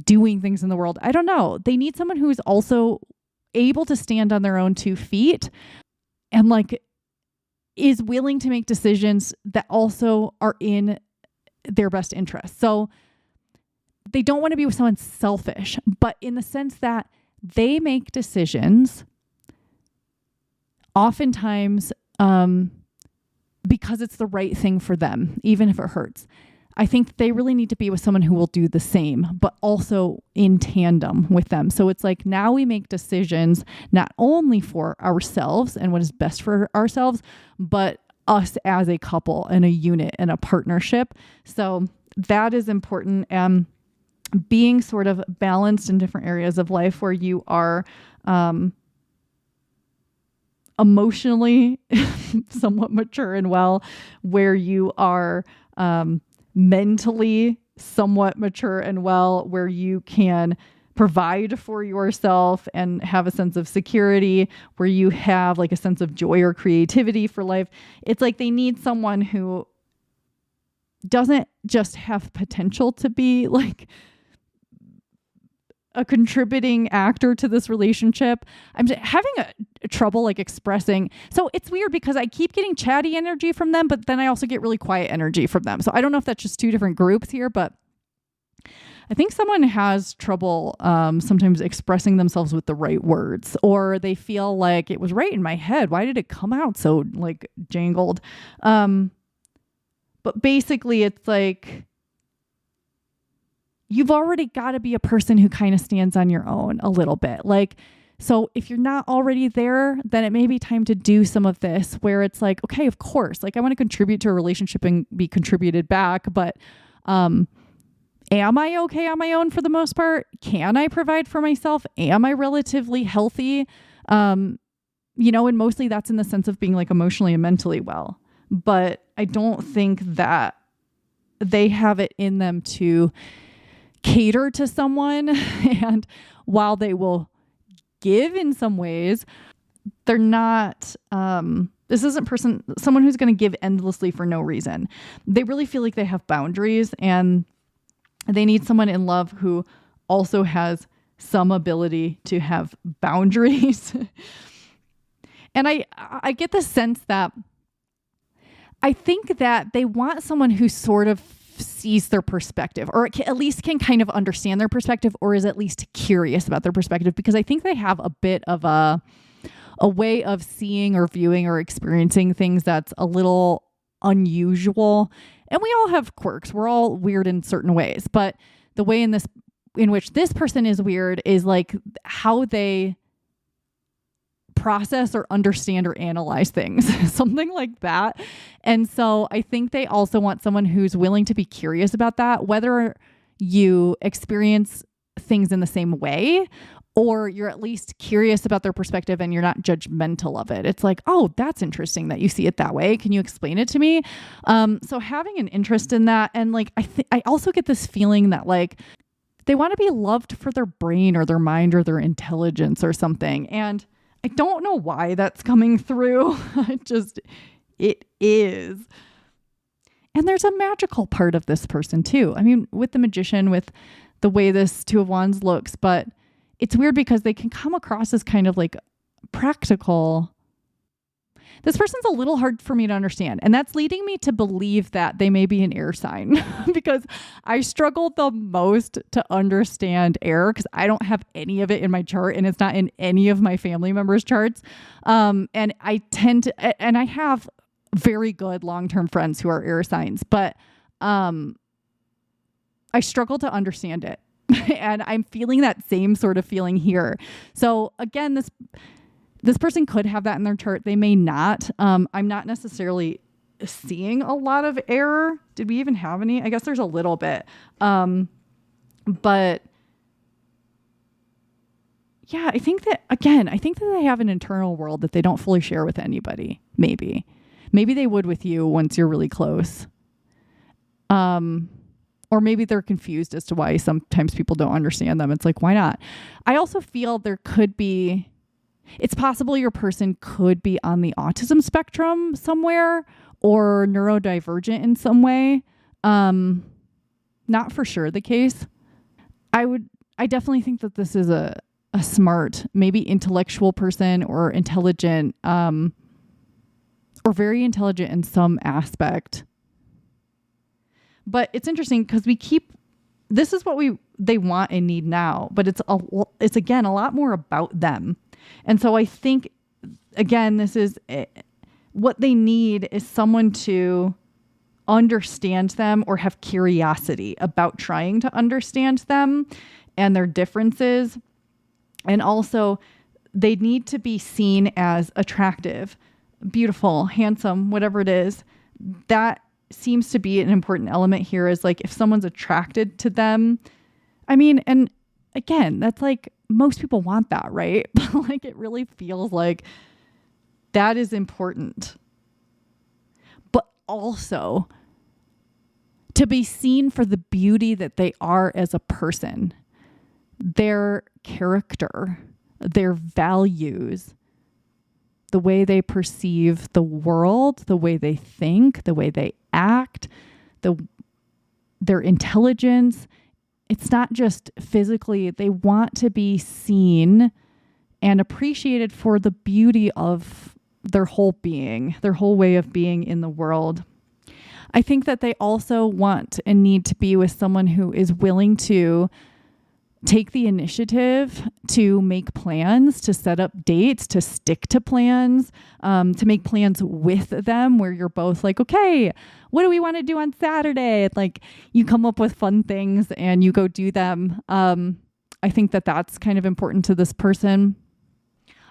doing things in the world. I don't know. They need someone who is also able to stand on their own 2 feet and is willing to make decisions that also are in their best interest. So they don't want to be with someone selfish, but in the sense that they make decisions oftentimes because it's the right thing for them, even if it hurts. I think they really need to be with someone who will do the same, but also in tandem with them. So it's now we make decisions not only for ourselves and what is best for ourselves, but us as a couple and a unit and a partnership. So that is important. Being sort of balanced in different areas of life where you are emotionally somewhat mature and well, where you are mentally somewhat mature and well, where you can provide for yourself and have a sense of security, where you have a sense of joy or creativity for life. It's they need someone who doesn't just have potential to be a contributing actor to this relationship. I'm having a trouble expressing. So it's weird because I keep getting chatty energy from them, but then I also get really quiet energy from them. So I don't know if that's just 2 different groups here, but I think someone has trouble sometimes expressing themselves with the right words, or they feel like it was right in my head. Why did it come out so jangled? But basically it's you've already got to be a person who kind of stands on your own a little bit. So if you're not already there, then it may be time to do some of this where it's okay, of course, I want to contribute to a relationship and be contributed back, but am I okay on my own for the most part? Can I provide for myself? Am I relatively healthy? And mostly that's in the sense of being emotionally and mentally well. But I don't think that they have it in them to cater to someone. And while they will give in some ways, they're not, this isn't someone who's going to give endlessly for no reason. They really feel like they have boundaries, and they need someone in love who also has some ability to have boundaries. And I get the sense that I think that they want someone who sort of sees their perspective, or at least can kind of understand their perspective, or is at least curious about their perspective, because I think they have a bit of a way of seeing or viewing or experiencing things that's a little unusual. And we all have quirks. We're all weird in certain ways, but the way in which this person is weird is how they process or understand or analyze things, something like that. And so I think they also want someone who's willing to be curious about that, whether you experience things in the same way or you're at least curious about their perspective and you're not judgmental of it. It's oh, that's interesting that you see it that way. Can you explain it to me? So having an interest in that. And I also get this feeling that they want to be loved for their brain or their mind or their intelligence or something. And I don't know why that's coming through. It is. And there's a magical part of this person too. I mean, with the Magician, with the way this Two of Wands looks, but it's weird because they can come across as kind of practical. This person's a little hard for me to understand. And that's leading me to believe that they may be an air sign because I struggled the most to understand air because I don't have any of it in my chart and it's not in any of my family members' charts. And I have very good long-term friends who are air signs, but I struggle to understand it. And I'm feeling that same sort of feeling here. So again, this person could have that in their chart. They may not. I'm not necessarily seeing a lot of air. Did we even have any? I guess there's a little bit. But yeah, I think that they have an internal world that they don't fully share with anybody, maybe. Maybe they would with you once you're really close. Or maybe they're confused as to why sometimes people don't understand them. It's like, why not? I also feel it's possible your person could be on the autism spectrum somewhere or neurodivergent in some way. Not for sure the case. I definitely think that this is a smart, maybe intellectual person or intelligent, or very intelligent in some aspect. But it's interesting because this is what they want and need now, but it's again, a lot more about them. And so I think, again, what they need is someone to understand them or have curiosity about trying to understand them and their differences. And also they need to be seen as attractive, beautiful, handsome, whatever it is. That seems to be an important element here, is like if someone's attracted to them. I mean, and again, that's like most people want that, right? But like it really feels like that is important. But also to be seen for the beauty that they are as a person, their character, their values, the way they perceive the world, the way they think, the way they act, their intelligence. It's not just physically. They want to be seen and appreciated for the beauty of their whole being, their whole way of being in the world. I think that they also want and need to be with someone who is willing to take the initiative to make plans, to set up dates, to stick to plans, to make plans with them where you're both like, okay, what do we want to do on Saturday? Like you come up with fun things and you go do them. I think that that's kind of important to this person.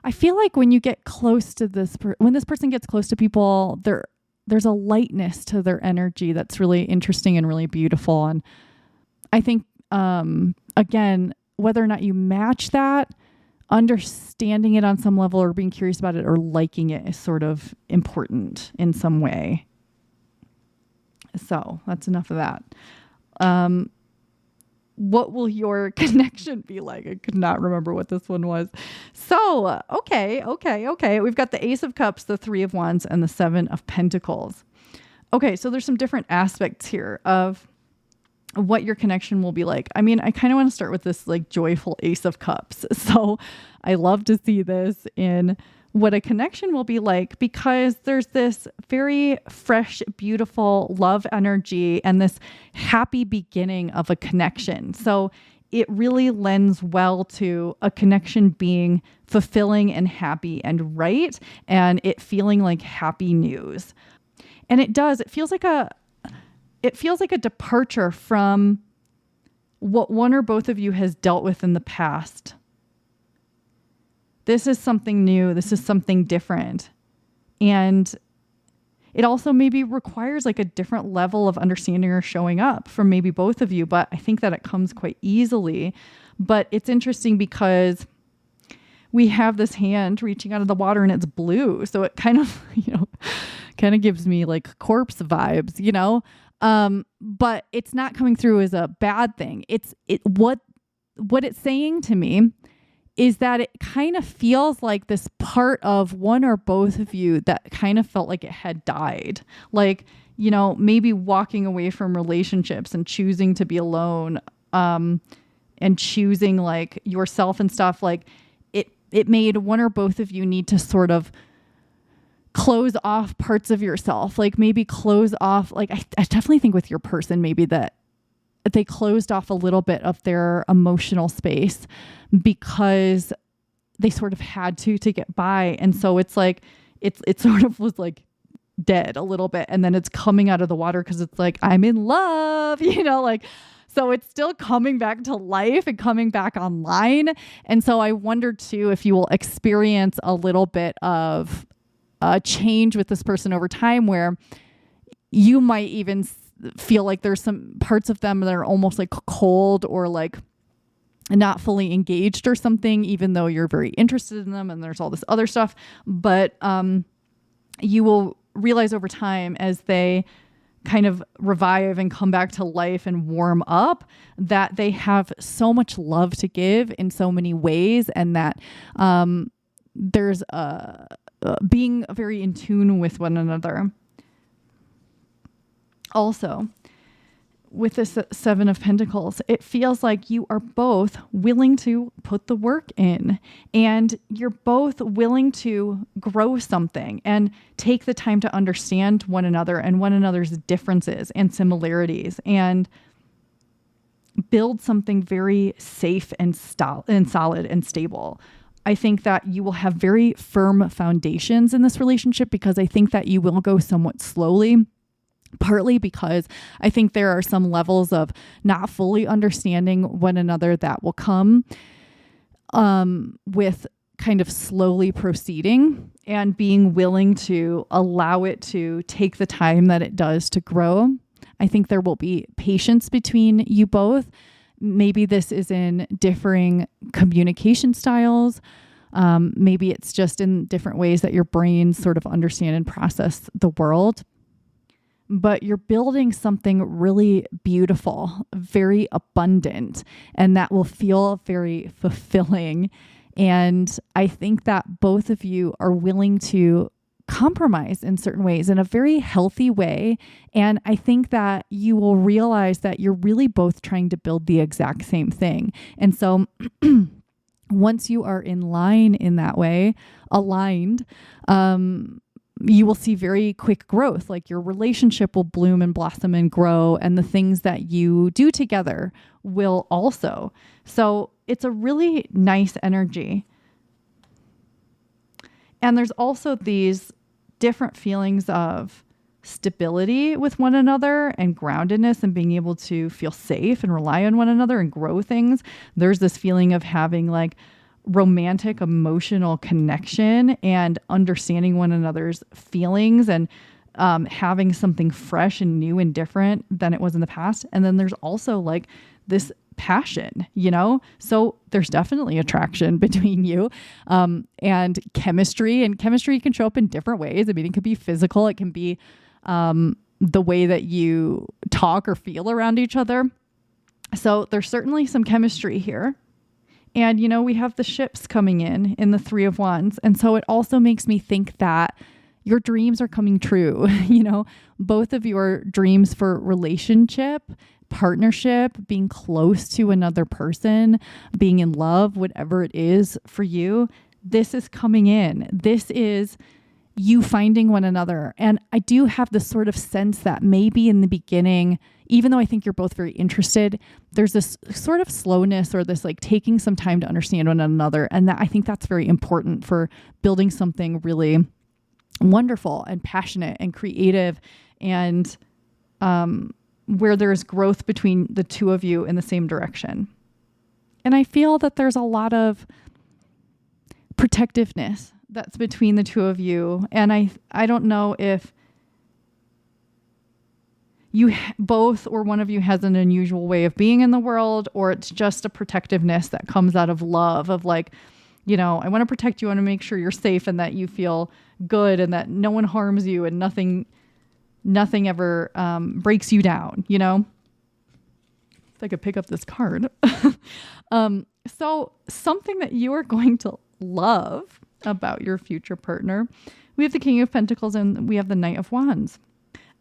I feel like when you get close to when this person gets close to people, there's a lightness to their energy that's really interesting and really beautiful. And I think, again, whether or not you match that, understanding it on some level or being curious about it or liking it is sort of important in some way. So that's enough of that. What will your connection be like? I could not remember what this one was. So, okay. We've got the Ace of Cups, the Three of Wands, and the Seven of Pentacles. Okay, so there's some different aspects here of what your connection will be like. I mean, I kind of want to start with this like joyful Ace of Cups. So I love to see this in what a connection will be like, because there's this very fresh, beautiful love energy and this happy beginning of a connection. So it really lends well to a connection being fulfilling and happy and right, and it feeling like happy news. And it feels like a departure from what one or both of you has dealt with in the past. This is something new. This is something different. And it also maybe requires like a different level of understanding or showing up from maybe both of you, but I think that it comes quite easily. But it's interesting because we have this hand reaching out of the water and it's blue. So it kind of, kind of gives me like corpse vibes, but it's not coming through as a bad thing. What it's saying to me is that it kind of feels like this part of one or both of you that kind of felt like it had died. Like, maybe walking away from relationships and choosing to be alone, and choosing like yourself and stuff. Like it made one or both of you need to sort of close off parts of yourself, like maybe close off, like I definitely think with your person, maybe that they closed off a little bit of their emotional space because they sort of had to get by. And so it's like, it sort of was like dead a little bit. And then it's coming out of the water because it's like, I'm in love, so it's still coming back to life and coming back online. And so I wonder too, if you will experience a little bit of a change with this person over time where you might even feel like there's some parts of them that are almost like cold or like not fully engaged or something, even though you're very interested in them and there's all this other stuff. But you will realize over time as they kind of revive and come back to life and warm up, that they have so much love to give in so many ways, and that there's being very in tune with one another. Also, with this Seven of Pentacles, it feels like you are both willing to put the work in, and you're both willing to grow something and take the time to understand one another and one another's differences and similarities, and build something very safe and solid and stable. I think that you will have very firm foundations in this relationship, because I think that you will go somewhat slowly. Partly because I think there are some levels of not fully understanding one another that will come with kind of slowly proceeding and being willing to allow it to take the time that it does to grow. I think there will be patience between you both. Maybe this is in differing communication styles. Maybe it's just in different ways that your brains sort of understand and process the world. But you're building something really beautiful, very abundant, and that will feel very fulfilling. And I think that both of you are willing to compromise in certain ways in a very healthy way. And I think that you will realize that you're really both trying to build the exact same thing. And so once you are in line in that way, aligned, you will see very quick growth. Like your relationship will bloom and blossom and grow, and the things that you do together will also. So it's a really nice energy. And there's also these different feelings of stability with one another and groundedness and being able to feel safe and rely on one another and grow things. There's this feeling of having like romantic emotional connection and understanding one another's feelings, and having something fresh and new and different than it was in the past. And then there's also like this passion, so there's definitely attraction between you, and chemistry can show up in different ways. I mean, it could be physical. It can be the way that you talk or feel around each other. So there's certainly some chemistry here. And, we have the ships coming in the Three of Wands. And so it also makes me think that your dreams are coming true. Both of your dreams for relationship, partnership, being close to another person, being in love, whatever it is for you, this is coming in. This is you finding one another. And I do have this sort of sense that maybe in the beginning, even though I think you're both very interested, there's this sort of slowness or this like taking some time to understand one another. And that I think that's very important for building something really wonderful and passionate and creative, and where there's growth between the two of you in the same direction. And I feel that there's a lot of protectiveness that's between the two of you. And I don't know if you both or one of you has an unusual way of being in the world, or it's just a protectiveness that comes out of love of like, I want to protect you. I want to make sure you're safe and that you feel good and that no one harms you and nothing ever breaks you down, If I could pick up this card. So something that you are going to love about your future partner, we have the King of Pentacles and we have the Knight of Wands.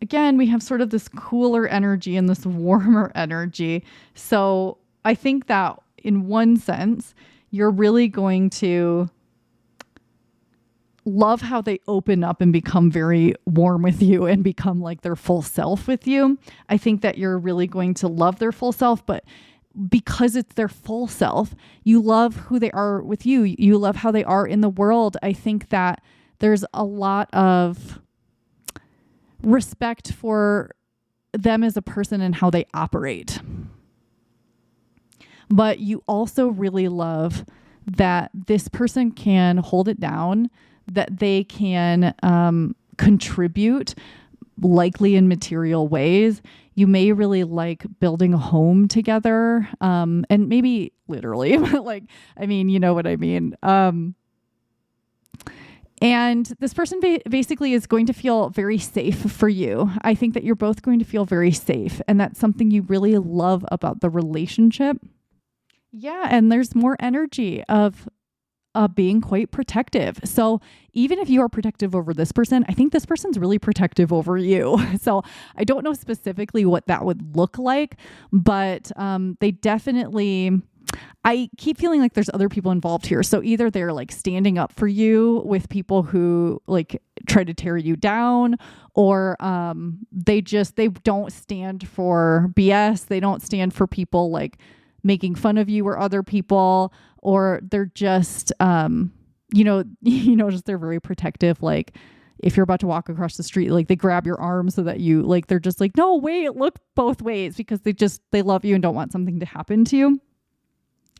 Again, we have sort of this cooler energy and this warmer energy. So I think that in one sense, you're really going to love how they open up and become very warm with you and become like their full self with you. I think that you're really going to love their full self, but because it's their full self, you love who they are with you. You love how they are in the world. I think that there's a lot of respect for them as a person and how they operate. But you also really love that this person can hold it down, that they can contribute, likely in material ways. You may really like building a home together, and maybe literally, but like, I mean, you know what I mean. And this person basically is going to feel very safe for you. I think that you're both going to feel very safe. And that's something you really love about the relationship. Yeah. And there's more energy of being quite protective. So even if you are protective over this person, I think this person's really protective over you. So I don't know specifically what that would look like, but they definitely, I keep feeling like there's other people involved here. So either they're like standing up for you with people who like try to tear you down, or they don't stand for BS. They don't stand for people like making fun of you or other people, or they're just, just they're very protective. Like if you're about to walk across the street, like they grab your arm so that you like, they're just like, no, wait, look both ways, because they love you and don't want something to happen to you.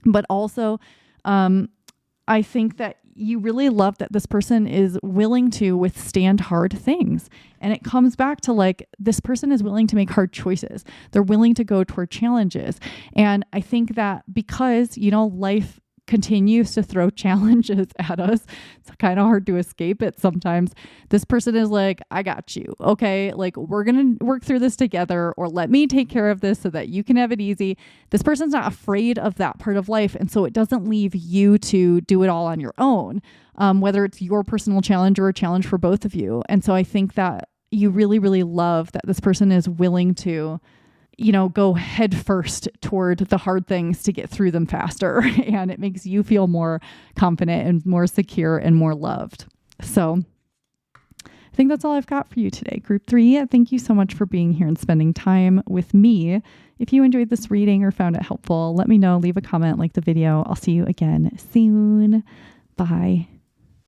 But also, I think that you really love that this person is willing to withstand hard things. And it comes back to like, this person is willing to make hard choices. They're willing to go toward challenges. And I think that because, life continues to throw challenges at us, it's kind of hard to escape it sometimes. This person is like, I got you. Okay. Like we're going to work through this together, or let me take care of this so that you can have it easy. This person's not afraid of that part of life. And so it doesn't leave you to do it all on your own, whether it's your personal challenge or a challenge for both of you. And so I think that you really, really love that this person is willing to go head first toward the hard things to get through them faster. And it makes you feel more confident and more secure and more loved. So I think that's all I've got for you today. Group 3, thank you so much for being here and spending time with me. If you enjoyed this reading or found it helpful, let me know, leave a comment, like the video. I'll see you again soon. Bye.